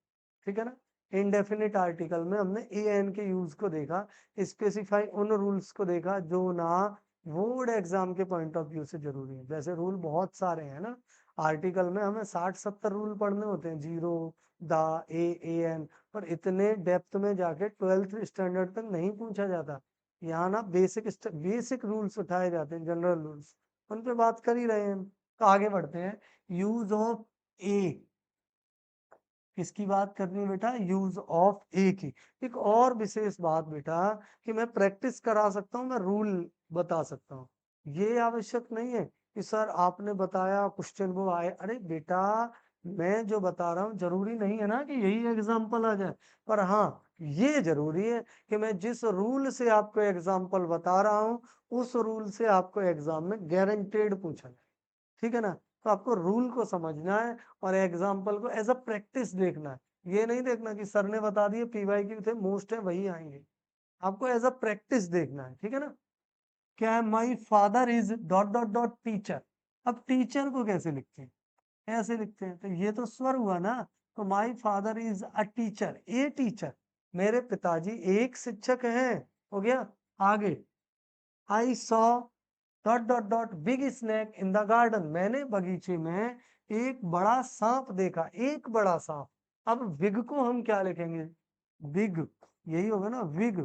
ठीक है ना। इनडेफिनिट आर्टिकल में हमने ए एन के यूज को देखा, स्पेसिफाई उन रूल्स को देखा जो ना बोर्ड एग्जाम के पॉइंट ऑफ व्यू से जरूरी है। वैसे रूल बहुत सारे हैं ना, आर्टिकल में हमें 60-70 रूल पढ़ने होते हैं, जीरो, द, ए एन, पर इतने डेप्थ में जाके 12th स्टैंडर्ड तक नहीं पूछा जाता। यहाँ ना बेसिक बेसिक रूल्स उठाए जाते हैं, जनरल रूल्स, उन पे बात कर ही रहे हैं। तो आगे बढ़ते हैं, यूज ऑफ ए, किसकी बात करनी है बेटा, यूज ऑफ ए की। एक और विशेष बात बेटा कि मैं प्रैक्टिस करा सकता हूँ, मैं रूल बता सकता हूँ, ये आवश्यक नहीं है कि सर आपने बताया क्वेश्चन वो आए, अरे बेटा मैं जो बता रहा हूँ जरूरी नहीं है ना कि यही एग्जाम्पल आ जाए, पर हाँ ये जरूरी है कि मैं जिस रूल से आपको एग्जाम्पल बता रहा हूँ उस रूल से आपको एग्जाम में गारंटेड पूछा जाए, ठीक है ना। तो आपको रूल को समझना है और एग्जाम्पल को एज अ प्रैक्टिस देखना है, ये नहीं देखना कि सर ने बता दिए पीवाई क्यू थे मोस्ट है वही आएंगे, आपको एज अ प्रैक्टिस देखना है, ठीक है ना। क्या है, माई father is dot dot dot teacher, अब टीचर को कैसे लिखते हैं, ऐसे लिखते हैं, तो ये तो स्वर हुआ ना, तो माई father is a teacher, a teacher, मेरे पिताजी एक शिक्षक हैं, हो गया। आगे, I saw dot dot dot big snake in the garden, मैंने बगीचे में एक बड़ा सांप देखा, एक बड़ा सांप। अब विग को हम क्या लिखेंगे, विग, यही होगा ना विग,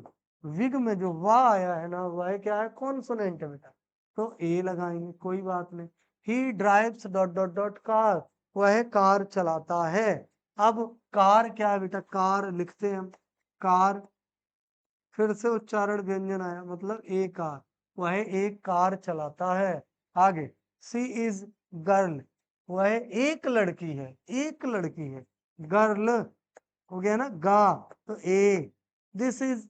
विग में जो वाह आया है ना वह क्या है, कॉन्सोनेंट है बेटा, तो ए लगाएंगे, कोई बात नहीं। ही drives dot dot dot car, वह कार चलाता है। अब कार क्या है बेटा, कार लिखते हैं हम, कार, फिर से उच्चारण व्यंजन आया, मतलब ए कार, वह एक कार चलाता है। आगे, सी इज गर्ल, वह एक लड़की है, एक लड़की है, गर्ल, हो गया ना गा, तो ए। This is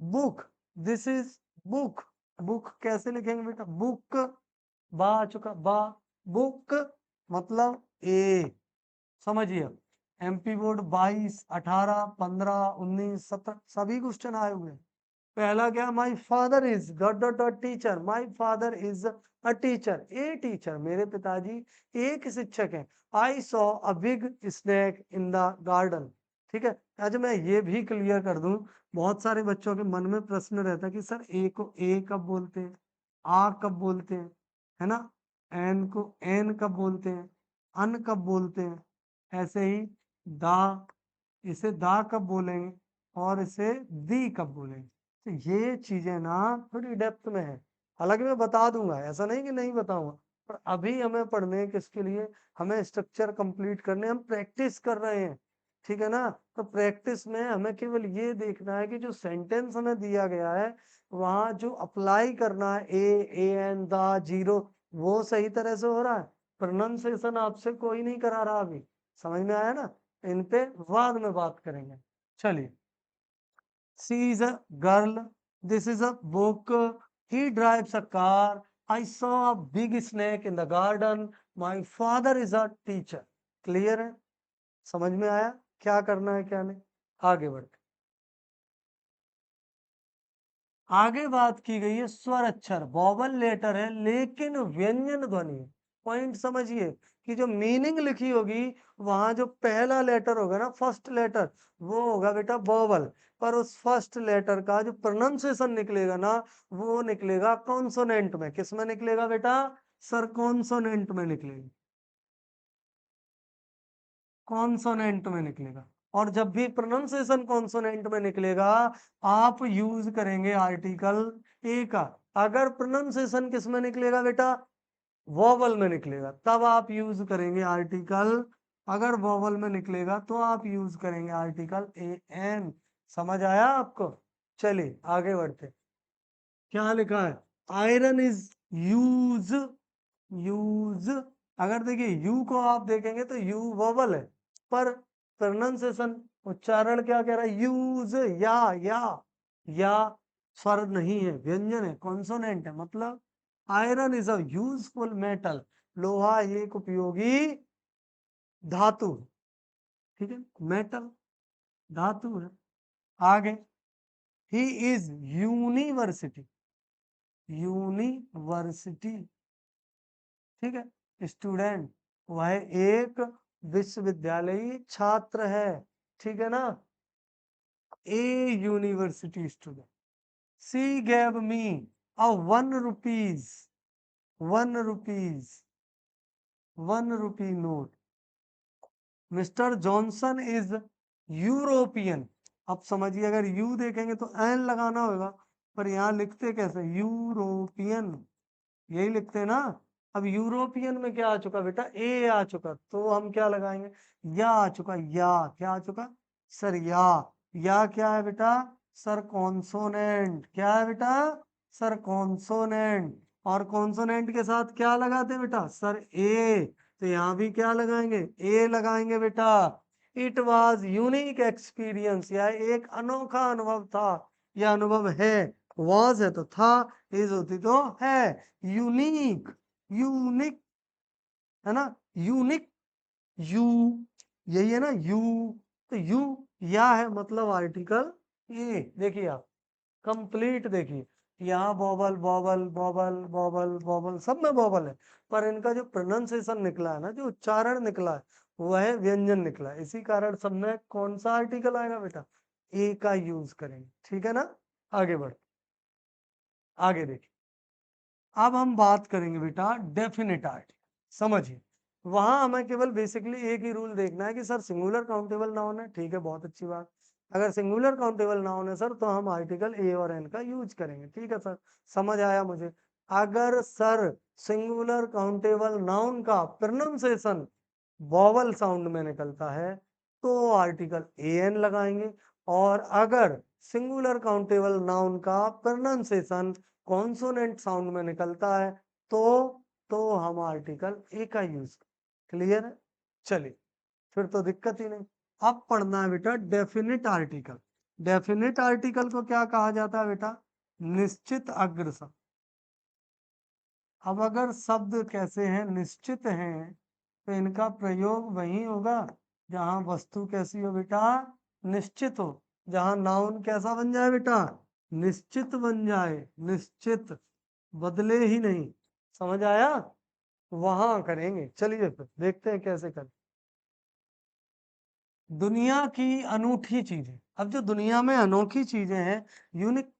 book, this is book, book कैसे लिखेंगे बेटा, बुक, बा आ चुका, बा, बुक, मतलब ए, समझिए। एमपी बोर्ड 22, 18, 15, 19, 17 सभी क्वेश्चन आए हुए हैं। पहला क्या, माई father is dot dot dot teacher, my father is a teacher, a teacher, मेरे पिताजी एक शिक्षक हैं। आई saw a big snake in the garden, ठीक है। आज मैं ये भी क्लियर कर दूं, बहुत सारे बच्चों के मन में प्रश्न रहता है कि सर ए को ए कब बोलते हैं, आ कब बोलते हैं, है ना, एन को एन कब बोलते हैं, अन कब बोलते हैं, ऐसे ही दा, इसे दा कब बोलेंगे और इसे दी कब बोलेंगे। तो ये चीजें ना थोड़ी डेप्थ में है, हालांकि मैं बता दूंगा, ऐसा नहीं कि नहीं बताऊंगा, पर अभी हमें पढ़ने किसके लिए, हमें स्ट्रक्चर कंप्लीट करने, हम प्रैक्टिस कर रहे हैं, ठीक है ना। तो प्रैक्टिस में हमें केवल ये देखना है कि जो सेंटेंस हमें दिया गया है वहां जो अप्लाई करना है ए एन द जीरो, वो सही तरह से हो रहा है। प्रोनाउंसिएशन आपसे कोई नहीं करा रहा अभी, समझ में आया ना, इन पे बाद में बात करेंगे। चलिए, she is a girl, this is a book, he drives a car, I saw a big snake in the garden, my father is a teacher. Clear है, समझ में आया क्या करना है क्या नहीं। आगे बढ़ते, आगे बात की गई है स्वर अक्षर, वॉवल लेटर है लेकिन व्यंजन ध्वनि है। पॉइंट समझिए कि जो मीनिंग लिखी होगी वहां जो पहला लेटर होगा ना, फर्स्ट लेटर, वो होगा बेटा वॉवल, पर उस फर्स्ट लेटर का जो प्रोनाउंसिएशन निकलेगा ना, वो निकलेगा कॉन्सोनेंट में। किस में निकलेगा बेटा, सर कॉन्सोनेंट में निकलेगा, कॉन्सोनेंट में निकलेगा। और जब भी प्रोनाउंसिएशन कॉन्सोनेंट में निकलेगा, आप यूज करेंगे आर्टिकल ए का। अगर प्रोनाउंसिएशन किस में निकलेगा बेटा, वोवल में निकलेगा, तब आप यूज करेंगे आर्टिकल, अगर वोवल में निकलेगा तो आप यूज करेंगे आर्टिकल ए एन। समझ आया आपको। चलिए आगे बढ़ते, क्या लिखा है, आयरन इज यूज, यूज, अगर देखिए यू को आप देखेंगे तो यू वोवल है, पर प्रोनाउंसिएशन, उच्चारण क्या कह रहा है, यूज, या स्वर नहीं है, व्यंजन है, कॉन्सोनेंट है। मतलब iron is a useful metal, लोहा एक उपयोगी धातु, ठीक है, मेटल धातु है। आगे, ही इज यूनिवर्सिटी, यूनिवर्सिटी, ठीक है, स्टूडेंट, वह एक विश्वविद्यालयी छात्र है, ठीक है ना, a university student. She gave me a 1 rupees, 1 rupees, 1 rupee note, mister Johnson is European. अब समझिए, अगर यू देखेंगे तो एन लगाना होगा, पर यहाँ लिखते कैसे, यूरोपियन, यही लिखते हैं ना। अब यूरोपियन में क्या आ चुका बेटा, ए आ चुका, तो हम क्या लगाएंगे, या आ चुका, या क्या आ चुका सर, या क्या है बेटा, सर कॉन्सोनेंट, क्या है बेटा, सर कॉन्सोनेंट। और कॉन्सोनेंट के साथ क्या लगाते हैं बेटा, सर ए, तो यहाँ भी क्या लगाएंगे, ए लगाएंगे बेटा। इट वॉज यूनिक एक्सपीरियंस, यह एक अनोखा अनुभव था, यह अनुभव है, वॉज है तो था, इज होती तो है, यूनिक, यूनिक है ना, यूनिक, यू, यही है ना यू, तो यू या है, मतलब आर्टिकल ये। देखिए आप कंप्लीट देखिए, यहाँ बॉबल बॉबल बॉबल बॉबल बॉबल, सब में बॉबल है, पर इनका जो प्रोनाउंसिएशन निकला है ना, जो उच्चारण निकला है, वह व्यंजन निकला है। इसी कारण सब में कौन सा आर्टिकल आएगा बेटा, ए का यूज करेंगे, ठीक है ना। आगे बढ़, आगे देखिए, अब हम बात करेंगे बेटा डेफिनेट आर्टिकल। समझिए, वहां हमें केवल बेसिकली एक ही रूल देखना है कि सर सिंगुलर काउंटेबल नाउन है, ठीक है, बहुत अच्छी बात। अगर सिंगुलर काउंटेबल नाउन है सर, तो हम आर्टिकल ए और एन का यूज करेंगे, ठीक है सर, समझ आया मुझे। अगर सर सिंगुलर काउंटेबल नाउन का प्रोनाउंसिएशन वॉवल साउंड में निकलता है तो आर्टिकल ए एन लगाएंगे, और अगर सिंगुलर काउंटेबल नाउन का प्रोनाउंसिएशन कॉन्सोनेंट साउंड में निकलता है तो हम आर्टिकल ए का यूज। क्लियर है, चलिए, फिर तो दिक्कत ही नहीं। अब पढ़ना है बेटा डेफिनिट आर्टिकल। डेफिनिट आर्टिकल को क्या कहा जाता है बेटा, निश्चित अग्र शब्द। अब अगर शब्द कैसे हैं, निश्चित हैं, तो इनका प्रयोग वही होगा जहां वस्तु कैसी हो बेटा, निश्चित हो, जहां नाउन कैसा बन जाए बेटा, निश्चित बन जाए, निश्चित, बदले ही नहीं। समझ आया, वहां करेंगे। चलिए फिर देखते हैं कैसे करें। दुनिया की अनूठी चीजें, अब जो दुनिया में अनोखी चीजें हैं, यूनिक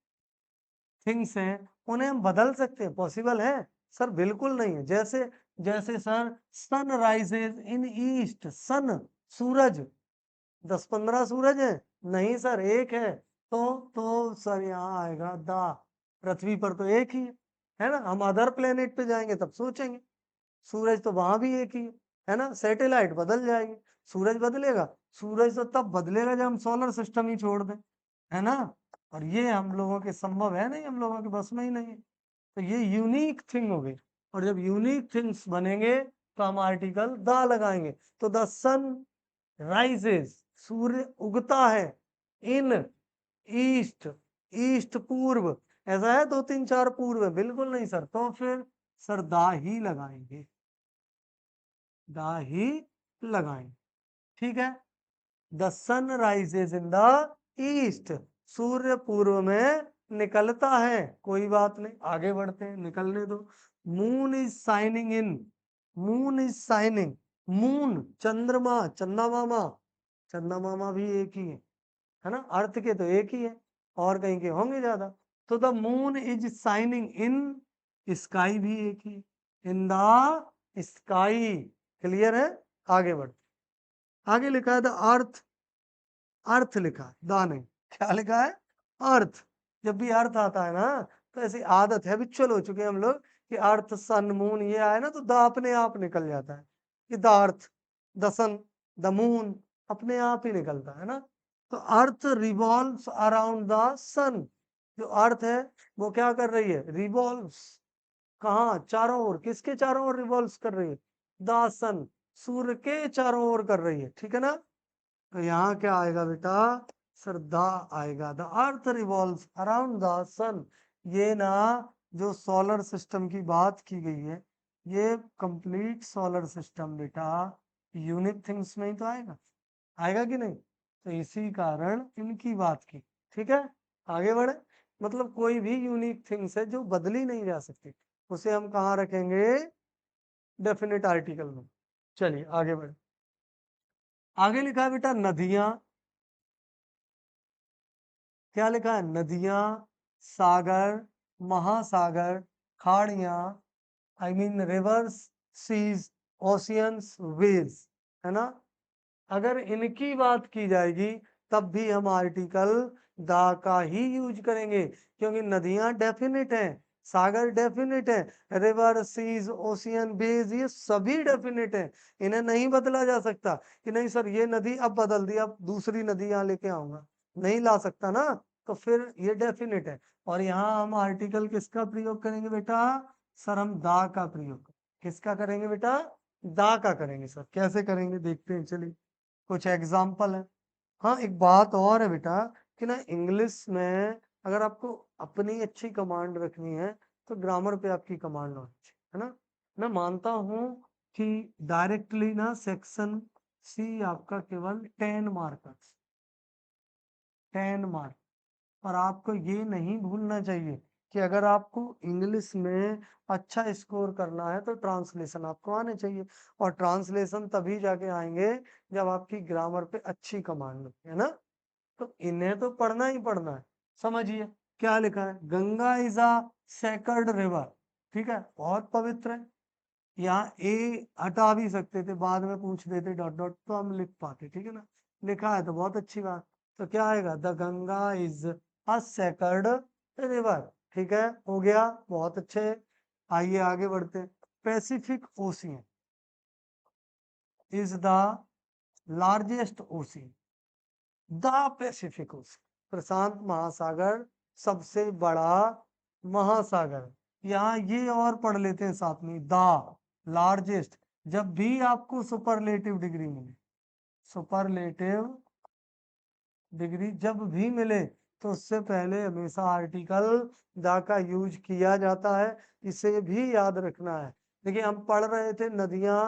थिंग्स हैं, उन्हें हम बदल सकते हैं, पॉसिबल है सर, बिल्कुल नहीं है। जैसे जैसे sir sun rises in east, sun सूरज 10-15 सूरज है? नहीं सर, एक है। तो सर यहाँ आएगा दा। पृथ्वी पर तो एक ही है ना। हम अदर प्लेनेट पे जाएंगे तब सोचेंगे। सूरज तो वहां भी एक ही है ना। सैटेलाइट बदल जाएगी, सूरज बदलेगा। सूरज तो तब बदलेगा जब हम सोलर सिस्टम ही छोड़ दें, है ना। और ये हम लोगों के संभव है नहीं, हम लोगों के बस में ही नहीं है। तो ये यूनिक थिंग हो गई। और जब यूनिक थिंग्स बनेंगे तो हम आर्टिकल द लगाएंगे। तो द सन राइजेस, सूर्य उगता है। इन ईस्ट, ईस्ट पूर्व, ऐसा है 2 3 4 पूर्व है? बिल्कुल नहीं सर। तो फिर सर दा ही लगाएंगे, दा ही लगाएंगे। ठीक है। The sun rises in the east, सूर्य पूर्व में निकलता है। कोई बात नहीं, आगे बढ़ते हैं, निकलने दो। Moon is signing in, moon is signing. Moon चंद्रमा, चंदा मामा, चंदा मामा भी एक ही है ना। अर्थ के तो एक ही है, और कहीं के होंगे ज्यादा। तो the moon is signing in sky भी एक ही, इन द स्काई। क्लियर है? आगे बढ़, आगे लिखा है द अर्थ, अर्थ लिखा है, दा नहीं। क्या लिखा है? अर्थ। जब भी अर्थ आता है ना, तो ऐसी आदत है, हैबिचुअल हो चुके हैं हम लोग कि अर्थ सन मून ये आए ना तो द अपने आप निकल जाता है कि the earth, the sun, the moon, अपने आप ही निकलता है ना। तो earth revolves around the sun. जो अर्थ है वो क्या कर रही है? रिवॉल्व्स। कहाँ? चारों ओर। किसके चारों ओर रिवॉल्व्स कर रही है? द सन, सूर्य के चारों ओर कर रही है। ठीक है ना। तो यहाँ क्या आएगा बेटा? सर द आएगा। The earth revolves around the sun. ये ना जो सोलर सिस्टम की बात की गई है, ये कंप्लीट सोलर सिस्टम बेटा यूनिक थिंग्स में ही तो आएगा, आएगा कि नहीं? तो इसी कारण इनकी बात की। ठीक है, आगे बढ़े। मतलब कोई भी यूनिक थिंग्स है जो बदली नहीं जा सकती, उसे हम कहाँ रखेंगे? डेफिनेट आर्टिकल में। चलिए आगे बढ़े। आगे लिखा है बेटा नदियां। क्या लिखा है? नदियां, सागर, महासागर, खाड़ियां, I mean rivers, seas, oceans, bays, है ना। अगर इनकी बात की जाएगी तब भी हम आर्टिकल दा का ही यूज करेंगे, क्योंकि नदियां डेफिनेट हैं, सागर डेफिनेट है, रिवर, सीज, ओशियन, बेज, ये सभी डेफिनेट हैं। इन्हें नहीं बदला जा सकता कि नहीं सर ये नदी अब बदल दी, अब दूसरी नदी यहाँ लेके आऊंगा, नहीं ला सकता ना। तो फिर ये डेफिनेट है। और यहाँ हम आर्टिकल किसका प्रयोग करेंगे बेटा? सर हम दा का प्रयोग, किसका करेंगे बेटा? दा का करेंगे। सर कैसे करेंगे देखते हैं, चलिए कुछ एग्जाम्पल है। हाँ एक बात और है बेटा कि ना इंग्लिश में अगर आपको अपनी अच्छी कमांड रखनी है तो ग्रामर पे आपकी कमांड होनी चाहिए, है ना। मैं मानता हूँ कि डायरेक्टली ना सेक्शन सी आपका केवल 10 मार्क्स, 10 मार्क। और आपको ये नहीं भूलना चाहिए कि अगर आपको इंग्लिश में अच्छा स्कोर करना है तो ट्रांसलेशन आपको आने चाहिए। और ट्रांसलेशन तभी जाके आएंगे जब आपकी ग्रामर पे अच्छी कमांड होती है ना। तो इन्हें तो पढ़ना ही पढ़ना है। समझिए क्या लिखा है? Ganga is a sacred river. ठीक है, बहुत पवित्र है। यहाँ ए हटा भी सकते थे, बाद में पूछ देते डॉट डॉट तो हम लिख पाते, ठीक है ना। लिखा है तो बहुत अच्छी बात। तो क्या आएगा? The Ganga is a sacred river. ठीक है, हो गया, बहुत अच्छे। आइए आगे बढ़ते। Pacific Ocean is the largest ocean, the Pacific Ocean, प्रशांत महासागर सबसे बड़ा महासागर। यहाँ ये और पढ़ लेते हैं साथ में, द लार्जेस्ट। जब भी आपको सुपरलेटिव डिग्री मिले, सुपरलेटिव डिग्री जब भी मिले तो उससे पहले हमेशा आर्टिकल द का यूज किया जाता है। इसे भी याद रखना है। देखिए हम पढ़ रहे थे नदियां,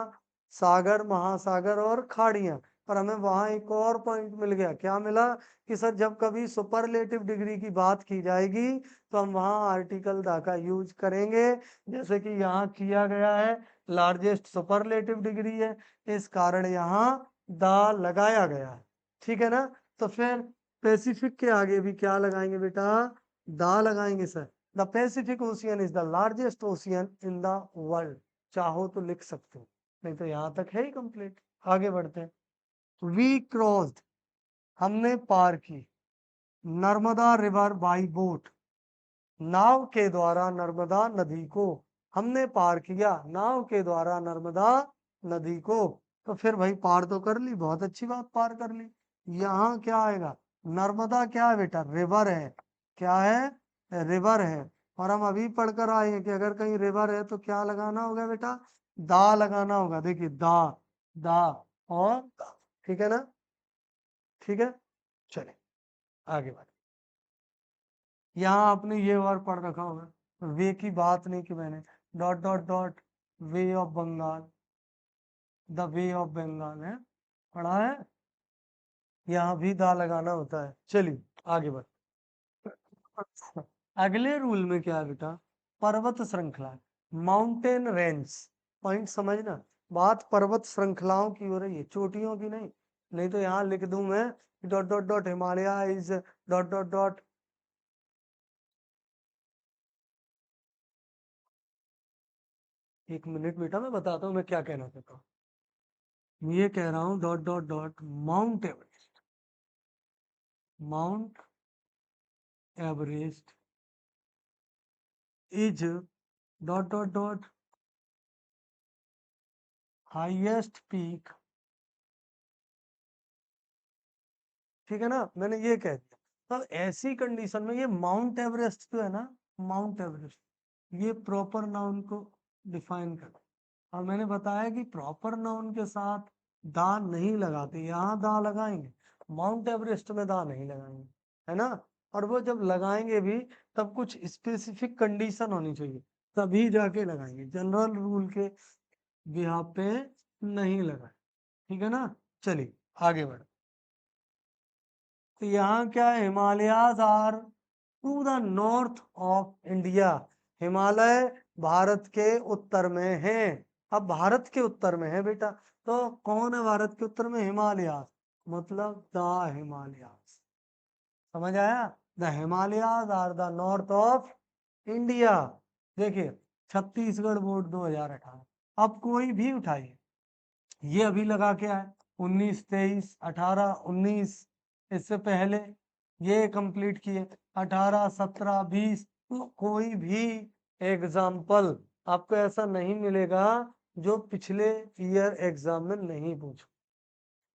सागर, महासागर और खाड़ियां, पर हमें वहां एक और पॉइंट मिल गया। क्या मिला? कि सर जब कभी सुपरलेटिव डिग्री की बात की जाएगी तो हम वहां आर्टिकल द का यूज करेंगे, जैसे कि यहाँ किया गया है। लार्जेस्ट सुपरलेटिव डिग्री है, इस कारण यहाँ द लगाया गया है। ठीक है ना। तो फिर पैसिफिक के आगे भी क्या लगाएंगे बेटा? दा लगाएंगे sir. The Pacific Ocean is the largest ocean in the world. चाहो तो लिख सकते हो, नहीं तो यहां तक है ही कंप्लीट। आगे बढ़ते हैं। वी क्रॉस्ड, हमने पार की। नर्मदा रिवर बाई बोट, नाव के द्वारा नर्मदा नदी को हमने पार किया, नाव के द्वारा नर्मदा नदी को। तो फिर भाई पार तो कर ली, बहुत अच्छी बात, पार कर ली। यहाँ क्या आएगा, नर्मदा क्या है बेटा, रिवर है। क्या है, रिवर है। और हम अभी पढ़कर आए हैं कि अगर कहीं रिवर है तो क्या लगाना होगा बेटा, दा लगाना होगा। देखिए दा, दा और दा, ठीक है ना, ठीक है। चले आगे बढ़े। यहाँ आपने ये वर्ड पढ़ रखा होगा, वे की बात नहीं की मैंने, dot dot dot, bay of Bengal, the bay of Bengal है, पढ़ा है। यहाँ भी दा लगाना होता है। चलिए आगे बढ़। अगले रूल में क्या है बेटा, पर्वत श्रृंखला, माउंटेन रेंज। पॉइंट समझना, बात पर्वत श्रृंखलाओं की हो रही है, चोटियों की नहीं। नहीं तो यहाँ लिख दूं मैं dot dot dot Himalaya is dot dot dot. एक मिनट बेटा, मैं बताता हूँ मैं क्या कहना चाहता हूँ। ये कह रहा हूँ dot dot dot mount Everest, mount Everest is dot dot dot highest peak, ठीक है ना, मैंने ये कह दिया। तो ऐसी कंडीशन में ये माउंट एवरेस्ट जो है ना, माउंट एवरेस्ट, ये प्रॉपर नाउन को डिफाइन कर। और मैंने बताया कि प्रॉपर नाउन के साथ दा नहीं लगाते, यहाँ दा लगाएंगे, माउंट एवरेस्ट में दा नहीं लगाएंगे, है ना। और वो जब लगाएंगे भी तब कुछ स्पेसिफिक कंडीशन होनी चाहिए, तभी जाके लगाएंगे, जनरल रूल के बिहाफ पे नहीं लगाए, ठीक है ना। चलिए आगे बढ़। तो यहाँ क्या है, Himalayas are to the north of India, Himalaya Bharat के उत्तर में है। अब भारत के उत्तर में है बेटा, तो कौन है भारत के उत्तर में, हिमालयाज, मतलब द हिमालयाज, समझ आया। The Himalayas are the north of India. देखिए छत्तीसगढ़ बोर्ड 2018, अब कोई भी उठाइए, ये अभी लगा के आए 19 23 18 19, इससे पहले ये कंप्लीट किए 18 17 20। तो कोई भी एग्जाम्पल आपको ऐसा नहीं मिलेगा जो पिछले ईयर एग्जाम में नहीं पूछा।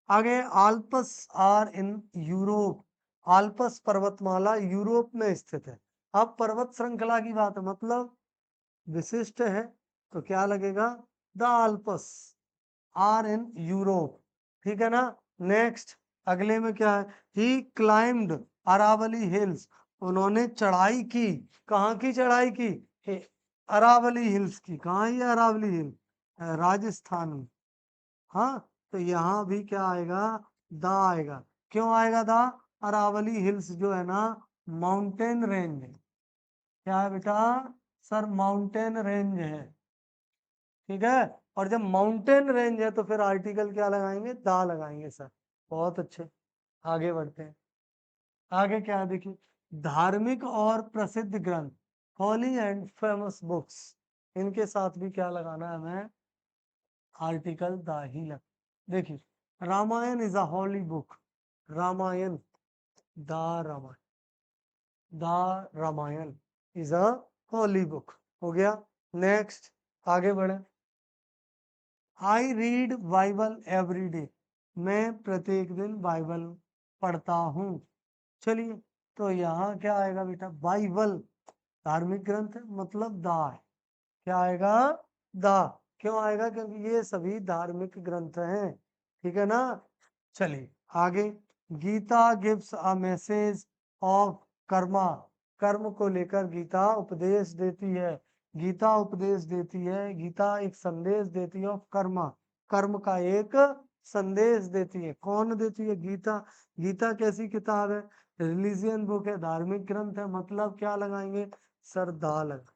आगे, Alps are in Europe, Alps पर्वतमाला यूरोप में स्थित है। अब पर्वत श्रृंखला की बात है, मतलब विशिष्ट है, तो क्या लगेगा, the Alps are in Europe, ठीक है ना। नेक्स्ट, अगले में क्या है, ही क्लाइम्ड अरावली हिल्स, उन्होंने चढ़ाई की, कहाँ की चढ़ाई की, अरावली हिल्स की। कहाँ है ये अरावली हिल, राजस्थान में। हाँ, तो यहाँ भी क्या आएगा, दा आएगा। क्यों आएगा दा, अरावली हिल्स जो है ना माउंटेन रेंज है। क्या है बेटा, सर माउंटेन रेंज है, ठीक है। और जब माउंटेन रेंज है तो फिर आर्टिकल क्या लगाएंगे, दा लगाएंगे सर। बहुत अच्छे, आगे बढ़ते हैं। आगे क्या है देखिए, धार्मिक और प्रसिद्ध ग्रंथ, होली एंड फेमस बुक्स, इनके साथ भी क्या लगाना है हमें, आर्टिकल दा ही लग। देखिए, Ramayana is a holy book, Ramayana, the Ramayana, the Ramayana is a holy book, हो गया। नेक्स्ट, आगे बढ़े। I read Bible every day, मैं प्रत्येक दिन बाइबल पढ़ता हूँ। चलिए, तो यहाँ क्या आएगा बेटा, बाइबल धार्मिक ग्रंथ है, मतलब दा है। क्या आएगा, दा। क्यों आएगा, क्योंकि ये सभी धार्मिक ग्रंथ हैं, ठीक है ना। चलिए आगे, Gita gives a message of karma, कर्म को लेकर गीता उपदेश देती है, गीता उपदेश देती है, गीता एक संदेश देती है ऑफ कर्मा, कर्म का एक संदेश देती है। कौन देती है, गीता। गीता कैसी किताब है, रिलीजियन बुक है, धार्मिक ग्रंथ है, मतलब क्या लगाएंगे, सरदा लगा,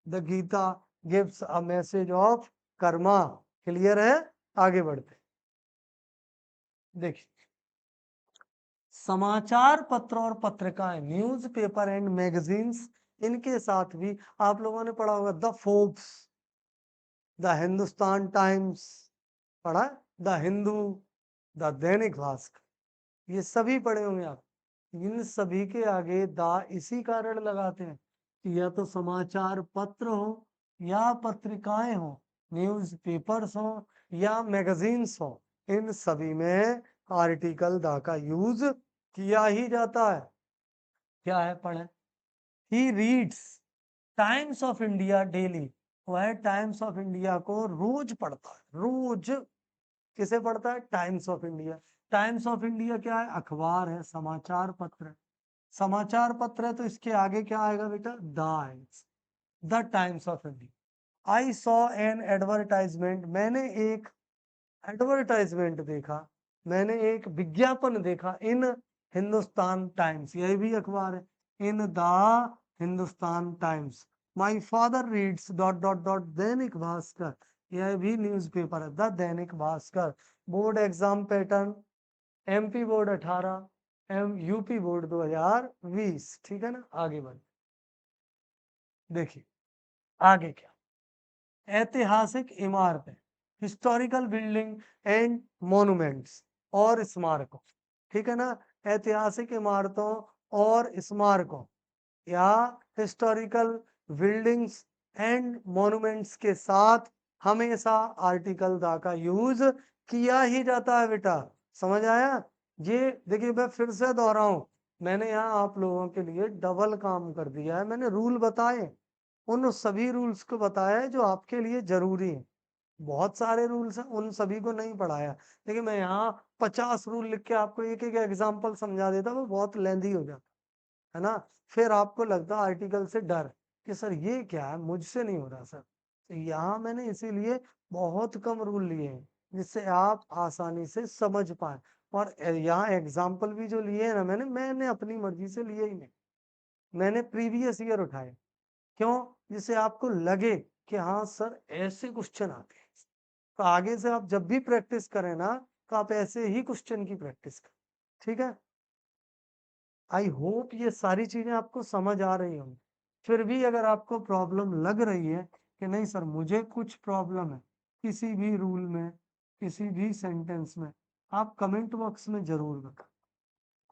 the Gita gives a message of karma. Clear है, आगे बढ़ते देखिए, समाचार पत्र और पत्रिकाएं, न्यूज पेपर एंड मैगजीन्स, इनके साथ भी आप लोगों ने पढ़ा होगा, the Forbes, the Hindustan times, पढ़ा, द हिंदू, द दैनिक भास्कर, ये सभी पढ़े होंगे आप। इन सभी के आगे दा इसी कारण लगाते हैं कि या तो समाचार पत्र हो या पत्रिकाएं हो, न्यूज पेपर्स हो या मैगजीन्स हो, इन सभी में आर्टिकल दा का यूज किया ही जाता है। क्या है पढ़े, he reads times of India daily, वह टाइम्स ऑफ इंडिया को रोज पढ़ता है, रोज। किसे पढ़ता है? Times of India. Times of India क्या है? अखबार है, समाचार पत्र है। समाचार पत्र है तो इसके आगे क्या आएगा बेटा? The times of India. I saw an advertisement, मैंने एक एडवर्टाइजमेंट देखा, मैंने एक विज्ञापन देखा इन हिंदुस्तान टाइम्स, यह भी अखबार है, in the Hindustan times. My father reads dot dot dot Dainik Bhaskar, यह भी न्यूज़पेपर है, the Dainik Bhaskar. Board exam pattern, MP board 18, UP board 2020। ठीक है ना, आगे बढ़। देखिए आगे क्या, ऐतिहासिक इमारतें, हिस्टोरिकल बिल्डिंग एंड मॉन्यूमेंट्स और स्मारकों। ठीक है ना, ऐतिहासिक इमारतों और स्मारकों या हिस्टोरिकल बिल्डिंग्स एंड मॉन्यूमेंट्स के साथ हमेशा आर्टिकल द का यूज किया ही जाता है बेटा। समझ आया? ये देखिए मैं फिर से दोहराऊं, मैंने यहाँ आप लोगों के लिए डबल काम कर दिया है। मैंने रूल बताए, उन सभी रूल्स को बताया है जो आपके लिए जरूरी है। बहुत सारे रूल्स हैं, उन सभी को नहीं पढ़ाया। लेकिन मैं यहाँ 50 रूल लिख के आपको एक एक एग्जाम्पल समझा देता, वो बहुत लेंदी हो जाता है ना। फिर आपको लगता आर्टिकल से डर कि सर ये क्या है, मुझसे नहीं हो रहा सर। तो यहाँ मैंने इसीलिए बहुत कम रूल लिए हैं जिससे आप आसानी से समझ पाए। और यहाँ एग्जाम्पल भी जो लिए हैं ना मैंने अपनी मर्जी से लिए ही नहीं, मैंने प्रीवियस ईयर उठाए। क्यों? जिससे आपको लगे कि हाँ सर ऐसे क्वेश्चन आते हैं, तो आगे से आप जब भी प्रैक्टिस करें ना तो आप ऐसे ही क्वेश्चन की प्रैक्टिस करें। ठीक है, आई होप ये सारी चीजें आपको समझ आ रही होंगी। फिर भी अगर आपको प्रॉब्लम लग रही है कि नहीं सर मुझे कुछ प्रॉब्लम है किसी भी रूल में, किसी भी सेंटेंस में, आप कमेंट बॉक्स में जरूर बताएं।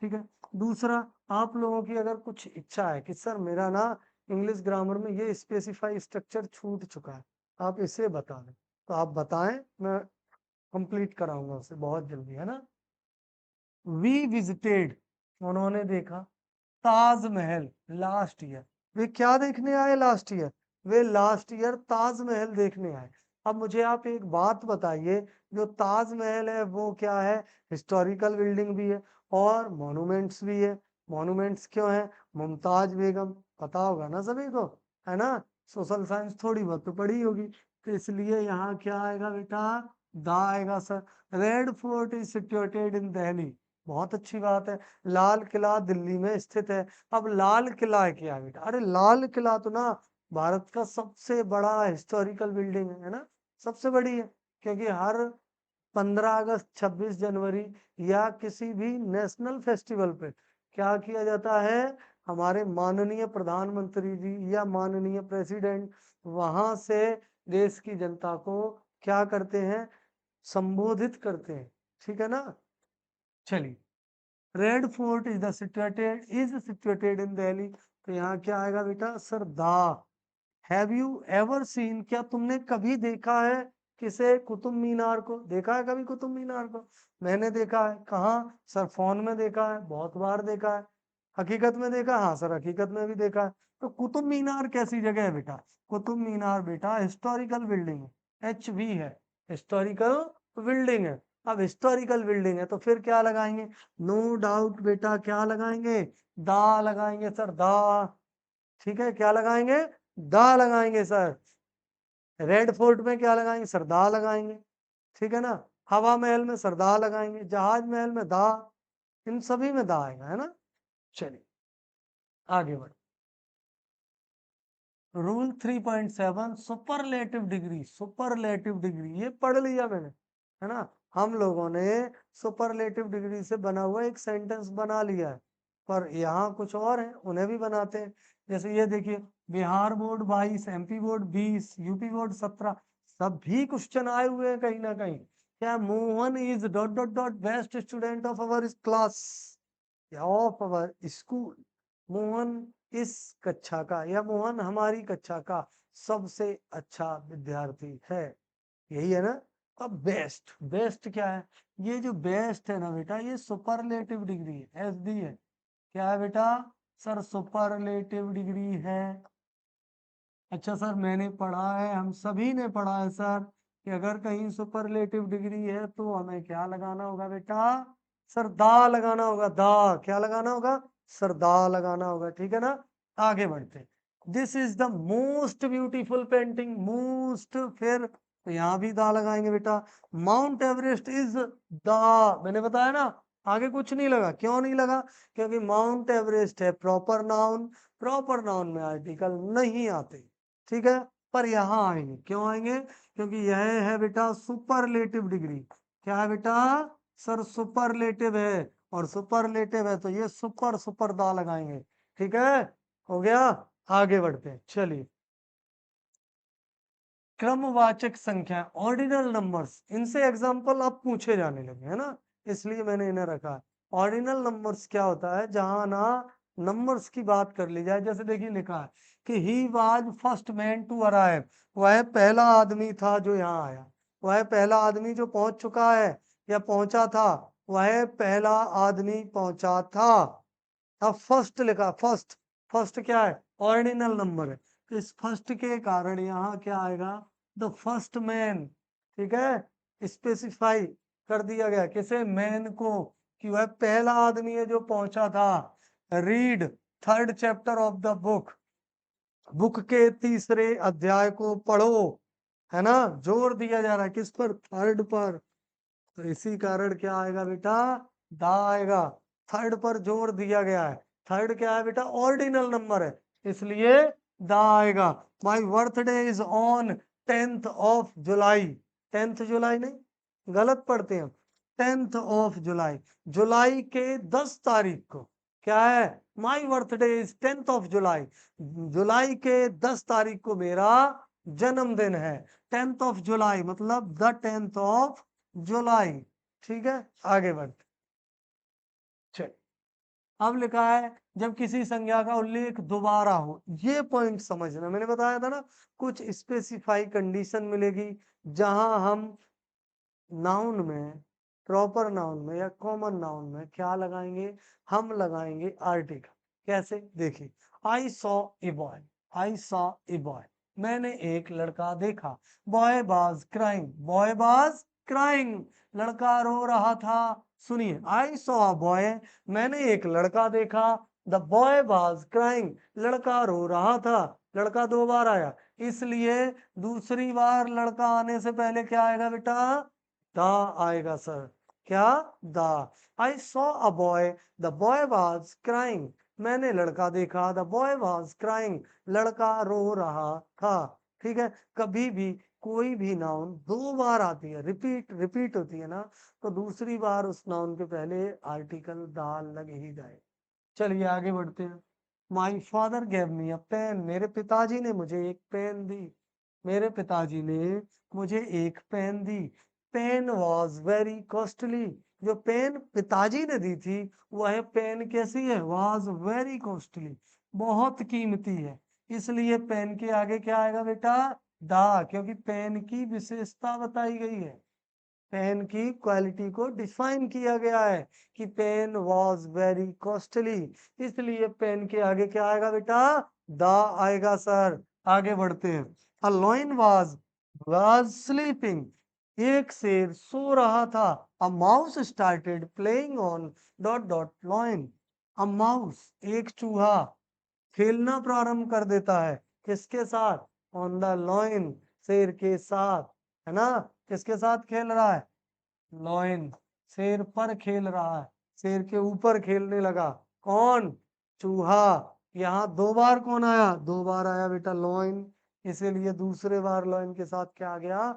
ठीक है, दूसरा, आप लोगों की अगर कुछ इच्छा है कि सर मेरा ना इंग्लिश ग्रामर में ये स्पेसिफाई स्ट्रक्चर छूट चुका है, आप इसे बता दें, तो आप बताएं, मैं कंप्लीट कराऊंगा उसे बहुत जल्दी, है ना। वी विजिटेड, उन्होंने देखा ताजमहल लास्ट ईयर। वे क्या देखने आए लास्ट ईयर? वे लास्ट ईयर ताजमहल देखने आए। अब मुझे आप एक बात बताइए, जो ताजमहल है वो क्या है? हिस्टोरिकल बिल्डिंग भी है और मॉन्यूमेंट्स भी है। मॉन्यूमेंट्स क्यों है? मुमताज बेगम, पता होगा ना सभी को, है ना। सोशल साइंस थोड़ी बहुत तो पढ़ी होगी, तो इसलिए यहाँ क्या आएगा बेटा? दा आएगा sir. Red fort is situated in Delhi, बहुत अच्छी बात है। लाल किला दिल्ली में स्थित है। अब लाल किला है क्या बेटा? अरे लाल किला तो ना भारत का सबसे बड़ा हिस्टोरिकल बिल्डिंग है ना, सबसे बड़ी है। क्योंकि हर 15 अगस्त, 26 जनवरी या किसी भी नेशनल फेस्टिवल पे क्या किया जाता है? हमारे माननीय प्रधानमंत्री जी या माननीय प्रेसिडेंट वहां से देश की जनता को क्या करते हैं? संबोधित करते हैं। ठीक है ना। चलिए, red fort is situated in Delhi, तो यहाँ क्या आएगा बेटा? सरदार। हैव यू एवर सीन, क्या तुमने कभी देखा है किसे? कुतुब मीनार को देखा है कभी? कुतुब मीनार को मैंने देखा है। कहाँ सर? फोन में देखा है, बहुत बार देखा है। हकीकत में देखा? हाँ सर, हकीकत में भी देखा है। तो कुतुब मीनार कैसी जगह है बेटा? कुतुब मीनार बेटा हिस्टोरिकल बिल्डिंग है, HV है, हिस्टोरिकल बिल्डिंग है। अब हिस्टोरिकल बिल्डिंग है तो फिर क्या लगाएंगे? नो डाउट बेटा, क्या लगाएंगे? दा लगाएंगे सर, दा। ठीक है, क्या लगाएंगे? दा लगाएंगे सर। रेड फोर्ट में क्या लगाएंगे? सरदार लगाएंगे। ठीक है ना, हवा महल में सरदार लगाएंगे, जहाज महल में दा, इन सभी में दा आएगा, है ना। चलिए आगे बढ़। Rule 3.7, superlative degree. Superlative degree ये पढ़ लिया मैंने, है ना। हम लोगों ने सुपरलेटिव डिग्री से बना हुआ एक सेंटेंस बना लिया है, पर यहाँ कुछ और है, उन्हें भी बनाते हैं। जैसे ये देखिए, Bihar board 22, MP board 20, UP board 17, सभी क्वेश्चन आए हुए हैं कहीं ना कहीं। क्या Mohan is dot dot dot best student of our class या ऑफ अवर स्कूल। मोहन इस कक्षा का या मोहन हमारी कक्षा का सबसे अच्छा विद्यार्थी है। यही है ना। अब बेस्ट, बेस्ट क्या है? ये जो बेस्ट है ना बेटा, ये सुपरलेटिव डिग्री है, एस डी है। क्या है बेटा? सर सुपरलेटिव डिग्री है। अच्छा सर, मैंने पढ़ा है, हम सभी ने पढ़ा है सर, कि अगर कहीं सुपरलेटिव डिग्री है तो हमें क्या लगाना होगा बेटा? सर दा लगाना होगा, दा। क्या लगाना होगा? सर दा लगाना होगा। ठीक है ना। आगे बढ़ते। This is the most beautiful painting, most, फिर तो यहाँ भी दा लगाएंगे बेटा। माउंट एवरेस्ट इज दा, मैंने बताया ना, आगे कुछ नहीं लगा। क्यों नहीं लगा? क्योंकि माउंट एवरेस्ट है प्रॉपर नाउन, प्रॉपर नाउन में आर्टिकल नहीं आते। ठीक है। पर यहाँ आएंगे, क्यों आएंगे? क्योंकि यह है बेटा सुपरलेटिव डिग्री। क्या है बेटा? सर सुपरलेटिव है, और सुपरलेटिव है तो ये सुपर सुपर दा लगाएंगे। ठीक है, हो गया। आगे बढ़ते हैं, चलिए। क्रमवाचक संख्या, ऑर्डिनल नंबर्स, इनसे एग्जाम्पल अब पूछे जाने लगे है ना, इसलिए मैंने इन्हें रखा है। ऑर्डिनल नंबर्स क्या होता है? जहां ना नंबर्स की बात कर ली जाए, जैसे देखिए लिखा है कि he was first man to arrive, वह पहला आदमी था जो यहाँ आया। वह पहला आदमी जो पहुंच चुका है या पहुंचा था, वह पहला आदमी पहुंचा था। अब फर्स्ट लिखा, फर्स्ट, फर्स्ट क्या है? ऑर्डिनल नंबर है। तो इस फर्स्ट के कारण यहाँ क्या आएगा? The first man. ठीक है, स्पेसिफाई कर दिया गया किसे? मैन को, कि वह पहला आदमी है जो पहुंचा था। Read third chapter of the book, book के तीसरे अध्याय को पढ़ो। है ना, जोर दिया जा रहा है किस पर? थर्ड पर। तो इसी कारण क्या आएगा बेटा? दा आएगा। थर्ड पर जोर दिया गया है। थर्ड क्या है बेटा? ऑर्डिनल नंबर है, इसलिए दा आएगा। माई birthday is on 10th of July. 10th जुलाई नहीं, गलत पढ़ते हैं हम। 10th ऑफ जुलाई, जुलाई के 10 तारीख को। क्या है? My birthday is 10th of July, जुलाई के 10 तारीख को मेरा जन्मदिन है। 10th ऑफ जुलाई मतलब द 10th ऑफ जुलाई। ठीक है, आगे बढ़ते। चल, अब लिखा है जब किसी संज्ञा का उल्लेख दोबारा हो, ये पॉइंट समझना, मैंने बताया था ना, कुछ स्पेसिफाई कंडीशन मिलेगी जहां हम नाउन में, प्रॉपर नाउन में या कॉमन नाउन में क्या लगाएंगे? हम लगाएंगे आर्टिकल। कैसे? देखिए, I saw a boy, I saw a boy, मैंने एक लड़का देखा। Boy was crying, boy was crying, लड़का रो रहा था। सुनिए, आई सॉ अ बॉय, मैंने एक लड़का देखा। द बॉय वाज क्राइंग, लड़का रो रहा था। लड़का दो बार आया, इसलिए दूसरी बार लड़का आने से पहले क्या आएगा बेटा? दा आएगा सर। क्या? दा। आई saw a boy, the boy was crying, मैंने लड़का देखा। द बॉय वाज क्राइंग, लड़का रो रहा था। ठीक है, कभी भी कोई भी नाउन दो बार आती है, रिपीट रिपीट होती है ना, तो दूसरी बार उस नाउन के पहले आर्टिकल दा लग ही जाए। चलिए आगे बढ़ते हैं। My father gave me a pen, मेरे पिताजी ने मुझे एक पेन दी। मेरे पिताजी ने मुझे एक पेन दी। पेन वॉज वेरी कॉस्टली, जो पेन पिताजी ने दी थी वह पेन कैसी है? वॉज वेरी कॉस्टली, बहुत कीमती है। इसलिए पेन के आगे क्या आएगा बेटा? दा, क्योंकि पेन की विशेषता बताई गई है, पेन की क्वालिटी को डिफाइन किया गया है कि पेन वॉज वेरी कॉस्टली, इसलिए पेन के आगे क्या आएगा बेटा? दा आएगा सर। आगे बढ़ते हैं। अ लॉइन वाज स्लीपिंग, एक शेर सो रहा था। A mouse started playing on dot dot lion, a mouse, एक चूहा, खेलना प्रारंभ कर देता है किसके साथ? ऑन द लॉइन, शेर के साथ। है ना, किसके साथ खेल रहा है? लॉइन, शेर पर खेल रहा है, शेर के ऊपर खेलने लगा। कौन? चूहा। यहाँ दो बार कौन आया? दो बार आया बेटा लॉइन, इसीलिए दूसरे बार लॉइन के साथ क्या आ गया?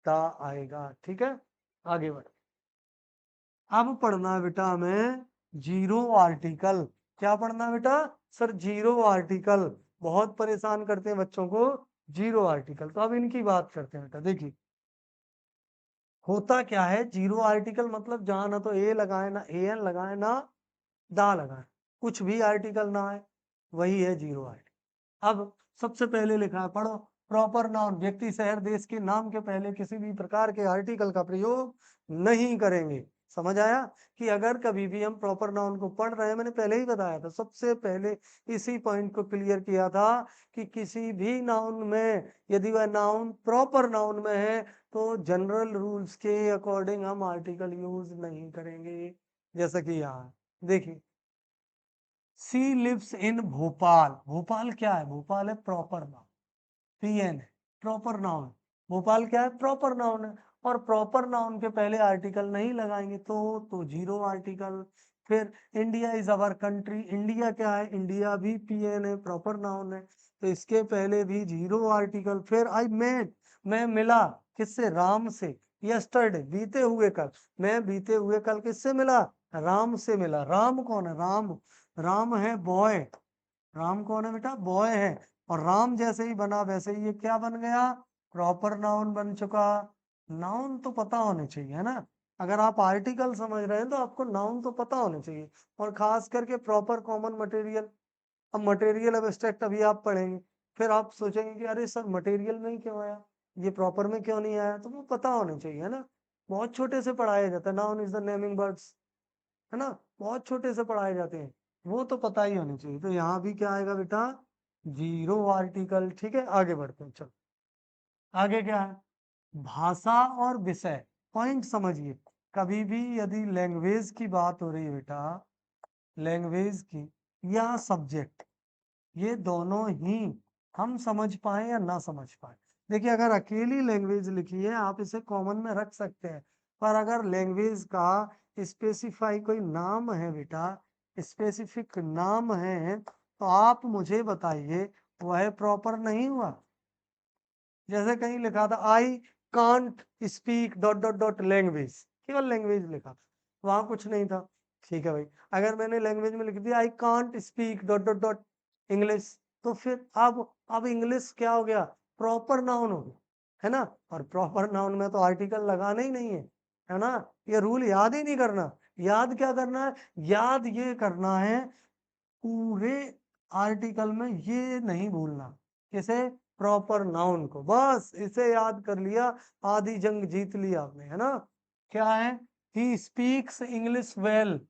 ता आएगा। ठीक है, आगे बढ़। अब पढ़ना है बेटा हमें जीरो आर्टिकल। क्या पढ़ना है बेटा? सर जीरो आर्टिकल, बहुत परेशान करते हैं बच्चों को जीरो आर्टिकल। तो अब इनकी बात करते हैं बेटा, देखिए। होता क्या है, जीरो आर्टिकल मतलब जहां ना तो ए लगाए ना एन लगाए ना दा लगाए, कुछ भी आर्टिकल ना आए, वही है जीरो आर्टिकल। अब सबसे पहले लिखा है, पढ़ो। प्रॉपर नाउन, व्यक्ति शहर देश के नाम के पहले किसी भी प्रकार के आर्टिकल का प्रयोग नहीं करेंगे। समझ आया कि अगर कभी भी हम प्रॉपर नाउन को पढ़ रहे हैं, मैंने पहले ही बताया था, सबसे पहले इसी पॉइंट को क्लियर किया था कि किसी भी नाउन में यदि वह नाउन प्रॉपर नाउन में है तो जनरल रूल्स के अकॉर्डिंग हम आर्टिकल यूज नहीं करेंगे। जैसा कि यहाँ देखिए, she lives in Bhopal. Bhopal क्या है? भोपाल है प्रॉपर नाउन, पीएन है प्रॉपर नाउन। भोपाल क्या है? प्रॉपर नाउन है। और प्रॉपर नाउन के पहले आर्टिकल नहीं लगाएंगे तो जीरो आर्टिकल। फिर India is our country, India क्या है? इंडिया भी पीएन है, प्रॉपर नाउन है, तो इसके पहले भी जीरो आर्टिकल। फिर आई मेट, मैं मिला किससे? राम से। यस्टरडे, बीते हुए कल, मैं बीते हुए कल किससे मिला? राम से मिला। राम कौन है? राम, राम है बॉय। राम कौन है बेटा? बॉय है। और राम जैसे ही बना वैसे ही ये क्या बन गया? प्रॉपर नाउन बन चुका। नाउन तो पता होने चाहिए, है ना? अगर आप आर्टिकल समझ रहे हैं तो आपको नाउन तो पता होने चाहिए, और खास करके प्रॉपर कॉमन मटेरियल। अब मटेरियल एब्स्ट्रैक्ट अभी आप पढ़ेंगे, फिर आप सोचेंगे कि अरे सर मटेरियल में ही क्यों आया, ये प्रॉपर में क्यों नहीं आया? तो वो पता होने चाहिए, है ना? बहुत छोटे से पढ़ाया जाता है, noun is the naming words, है ना? बहुत छोटे से पढ़ाए जाते हैं, वो तो पता ही होनी चाहिए। तो यहाँ भी क्या आएगा बेटा? Zero article. ठीक है, आगे बढ़ते हैं, चलो। आगे क्या है? भाषा और विषय। पॉइंट समझिए, कभी भी यदि लैंग्वेज की बात हो रही है बेटा, लैंग्वेज की या सब्जेक्ट, ये दोनों ही हम समझ पाए या ना समझ पाए। देखिए, अगर अकेली लैंग्वेज लिखी है आप इसे कॉमन में रख सकते हैं, पर अगर लैंग्वेज का स्पेसिफाई कोई नाम है बेटा, स्पेसिफिक नाम है, तो आप मुझे बताइए वह प्रॉपर नहीं हुआ। जैसे कहीं लिखा था I can't speak dot dot dot language, केवल लैंग्वेज लिखा था, वहां कुछ नहीं था। ठीक है भाई, अगर मैंने लैंग्वेज में लिख दिया I can't speak dot dot dot English, तो फिर अब इंग्लिश क्या हो गया? प्रॉपर नाउन हो गया, है ना? और प्रॉपर नाउन में तो आर्टिकल लगाना ही नहीं है ना? ये रूल याद ही नहीं करना। याद क्या करना है? याद ये करना है पूरे आर्टिकल में ये नहीं भूलना, किसे? प्रॉपर नाउन को। बस इसे याद कर लिया, आधी जंग जीत ली आपने, है ना? क्या है? He speaks English well.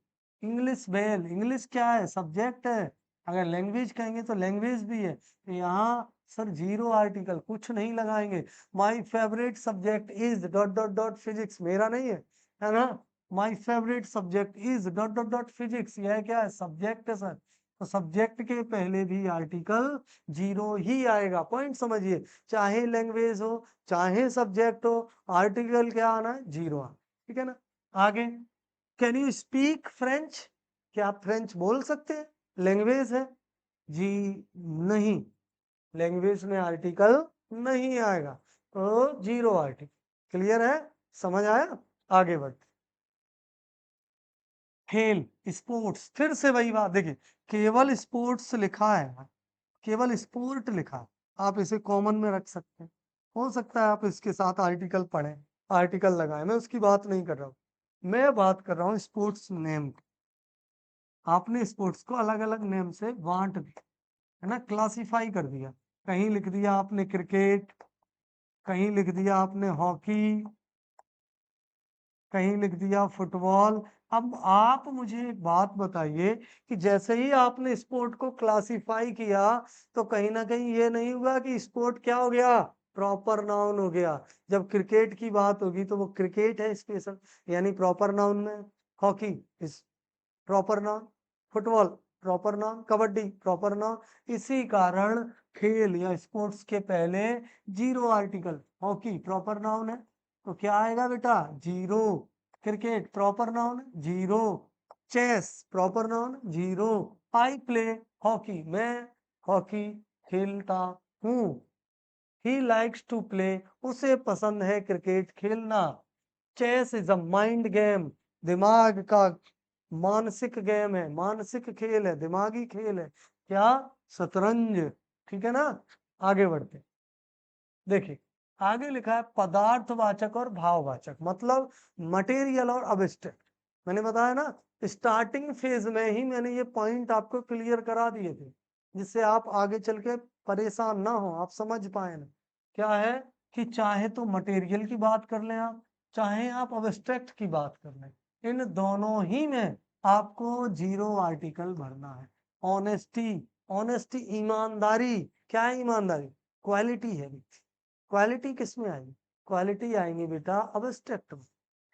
English well, English क्या है? सब्जेक्ट है। अगर लैंग्वेज कहेंगे तो लैंग्वेज भी है। तो यहाँ सर जीरो आर्टिकल, कुछ नहीं लगाएंगे। My favourite subject is dot dot dot physics, मेरा नहीं है ना? My favourite subject is dot dot dot physics, यह क्या है? सब्जेक्ट है सर। तो सब्जेक्ट के पहले भी आर्टिकल जीरो ही आएगा। पॉइंट समझिए, चाहे लैंग्वेज हो चाहे सब्जेक्ट हो, आर्टिकल क्या आना है? जीरो आना। ठीक है ना? आगे, कैन यू स्पीक फ्रेंच? क्या आप फ्रेंच बोल सकते हैं? लैंग्वेज है जी, नहीं, लैंग्वेज में आर्टिकल नहीं आएगा, तो जीरो आर्टिकल। क्लियर है? समझ आया? आगे बढ़ते। खेल, स्पोर्ट्स, फिर से वही बात। देखिए, केवल स्पोर्ट्स लिखा है, केवल स्पोर्ट लिखा है, आप इसे कॉमन में रख सकते हैं। हो सकता है आप इसके साथ आर्टिकल पढ़ें, आर्टिकल लगाएं, मैं उसकी बात नहीं कर रहा हूँ। मैं बात कर रहा हूँ स्पोर्ट्स नेम की। आपने स्पोर्ट्स को अलग अलग नेम से बांट दिया, है ना? क्लासिफाई कर दिया। कहीं लिख दिया आपने क्रिकेट, कहीं लिख दिया आपने हॉकी, कहीं लिख दिया फुटबॉल। अब आप मुझे एक बात बताइए कि जैसे ही आपने स्पोर्ट को क्लासिफाई किया, तो कहीं ना कहीं ये नहीं हुआ कि स्पोर्ट क्या हो गया? प्रॉपर नाउन हो गया। जब क्रिकेट की बात होगी तो वो क्रिकेट है स्पेशल, यानी प्रॉपर नाउन में। Hockey is proper noun, football proper noun, kabaddi proper noun. इसी कारण खेल या स्पोर्ट्स के पहले zero article. Hockey proper noun है, तो क्या आएगा बेटा? Zero. Cricket proper noun, zero. Chess proper noun, zero. I play hockey, मैं हॉकी खेलता हूँ। ही लाइक्स टू प्ले, उसे पसंद है क्रिकेट खेलना। Chess is a mind game, दिमाग का मानसिक गेम है, मानसिक खेल है, दिमागी खेल है। क्या? शतरंज। ठीक है ना? आगे बढ़ते, देखिए आगे लिखा है पदार्थवाचक और भाववाचक, मतलब मटेरियल और अब्स्ट्रैक्ट। मैंने बताया ना, स्टार्टिंग फेज में ही मैंने ये पॉइंट आपको क्लियर करा दिए थे, जिससे आप आगे चल के परेशान ना हो, आप समझ पाए ना। क्या है कि चाहे तो मटेरियल की बात कर लें आप, चाहे आप अब्स्ट्रैक्ट की बात कर लें, इन दोनों ही में आपको जीरो आर्टिकल भरना है। ऑनेस्टी, ऑनेस्टी ईमानदारी, क्या है ईमानदारी? क्वालिटी है। क्वालिटी किस में आएगी? क्वालिटी आएंगी बेटा अब्स्ट्रैक्ट में,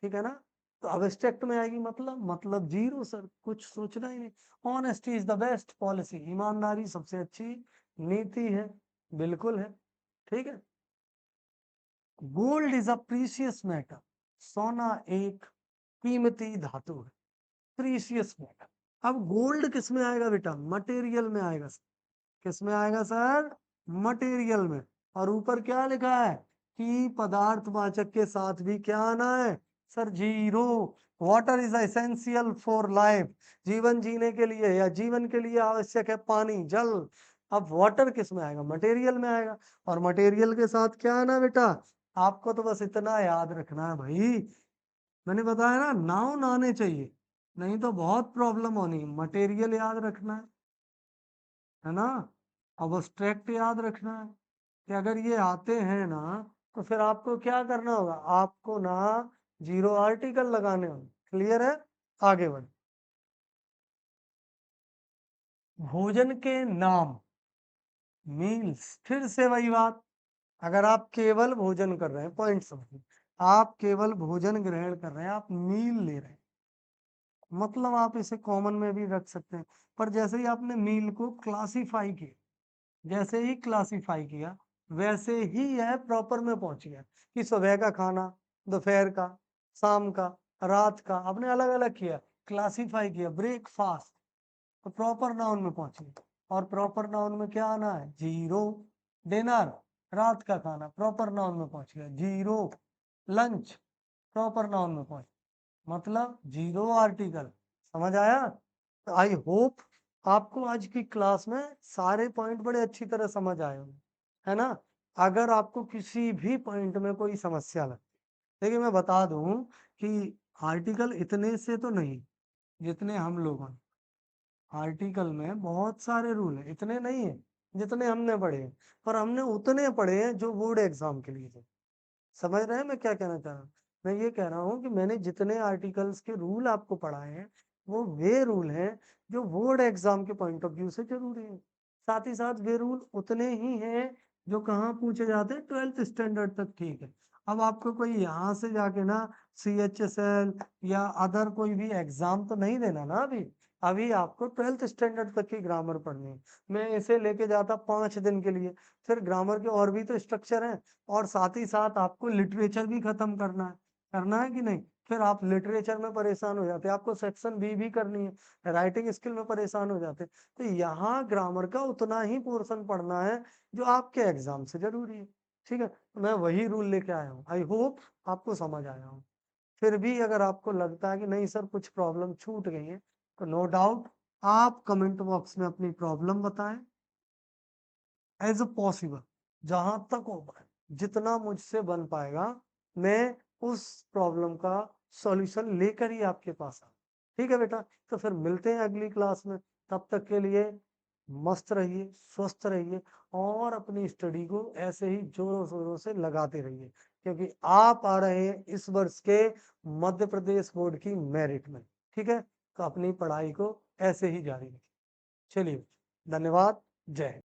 ठीक है ना। तो अब्स्ट्रैक्ट में आएगी मतलब जीरो सर, कुछ सोचना ही नहीं। Honesty is the best policy, ईमानदारी सबसे अच्छी नीति है, बिल्कुल है, ठीक है। Gold is a precious metal, सोना एक कीमती धातु है, प्रीशियस मेटल। अब गोल्ड किस में आएगा बेटा? मटेरियल में आएगा सर। किस में आएगा सर? मटेरियल में। और ऊपर क्या लिखा है कि पदार्थवाचक के साथ भी क्या आना है sir? Zero. Water is essential for life, जीवन जीने के लिए या जीवन के लिए आवश्यक है पानी, जल। अब वाटर किस में आएगा? मटेरियल में आएगा। और मटेरियल के साथ क्या आना बेटा? आपको तो बस इतना याद रखना है भाई, मैंने बताया ना, नाउन आने चाहिए, नहीं तो बहुत प्रॉब्लम होनी। मटेरियल याद रखना है ना, अब्स्ट्रैक्ट याद रखना है कि अगर ये आते हैं ना, तो फिर आपको क्या करना होगा? आपको ना जीरो आर्टिकल लगाने होंगे। क्लियर है? आगे बढ़। भोजन के नाम, मील्स, फिर से वही बात। अगर आप केवल भोजन कर रहे हैं, पॉइंट समझिए, आप केवल भोजन ग्रहण कर रहे हैं, आप मील ले रहे हैं, मतलब आप इसे कॉमन में भी रख सकते हैं। पर जैसे ही आपने मील को क्लासिफाई किया, जैसे ही क्लासिफाई किया, वैसे ही यह प्रॉपर में पहुंच गया कि सुबह का खाना, दोपहर का, शाम का, रात का, आपने अलग अलग किया, क्लासिफाई किया, ब्रेकफास्ट, तो प्रॉपर नाउन में पहुंच गए। और प्रॉपर नाउन में क्या आना है? जीरो। डिनर, रात का खाना, प्रॉपर नाउन में पहुंच गया, जीरो। लंच, प्रॉपर नाउन में पहुंच, मतलब जीरो आर्टिकल। समझ आया? तो आई होप आपको आज की क्लास में सारे पॉइंट बड़े अच्छी तरह समझ आए होंगे, है ना। अगर आपको किसी भी पॉइंट में कोई समस्या लगती, देखिए मैं बता दूं कि आर्टिकल इतने से तो नहीं, जितने हम लोगों ने, आर्टिकल में बहुत सारे रूल हैं, इतने नहीं है जितने हमने पढ़े हैं, पर हमने उतने पढ़े हैं जो बोर्ड एग्जाम के लिए थे। समझ रहे हैं मैं क्या कहना चाह रहा हूँ? मैं ये कह रहा हूँ कि मैंने जितने आर्टिकल्स के रूल आपको पढ़ाए हैं, वो वे रूल हैं जो बोर्ड एग्जाम के पॉइंट ऑफ व्यू से जरूरी है। साथ ही साथ वे रूल उतने ही हैं जो कहाँ पूछे जाते हैं, 12th स्टैंडर्ड तक, ठीक है। अब आपको कोई यहाँ से जाके ना CHSL या अदर कोई भी एग्जाम तो नहीं देना ना अभी। अभी आपको 12th स्टैंडर्ड तक की ग्रामर पढ़नी है। मैं इसे लेके जाता 5 दिन के लिए, फिर ग्रामर के और भी तो स्ट्रक्चर हैं, और साथ ही साथ आपको लिटरेचर भी खत्म करना है कि नहीं। फिर आप लिटरेचर में परेशान हो जाते हैं, आपको सेक्शन बी भी करनी है, राइटिंग स्किल में परेशान हो जाते हैं। तो यहाँ ग्रामर का उतना ही पोर्शन पढ़ना है जो आपके एग्जाम से जरूरी है, ठीक है। तो मैं वही रूल लेके आया हूँ, आई होप आपको समझ आया हूँ। फिर भी अगर आपको लगता है कि नहीं सर कुछ प्रॉब्लम छूट गई है, तो नो डाउट आप कमेंट बॉक्स में अपनी प्रॉब्लम बताएं, एज अ पॉसिबल, जहां तक हो पाए, जितना मुझसे बन पाएगा, मैं उस प्रॉब्लम का सॉल्यूशन लेकर ही आपके पास आऊं। ठीक है बेटा, तो फिर मिलते हैं अगली क्लास में। तब तक के लिए मस्त रहिए, स्वस्थ रहिए, और अपनी स्टडी को ऐसे ही जोरों शोरों से लगाते रहिए, क्योंकि आप आ रहे हैं इस वर्ष के मध्य प्रदेश बोर्ड की मेरिट में। ठीक है, तो अपनी पढ़ाई को ऐसे ही जारी रखिए। चलिए, धन्यवाद, जय हिंद।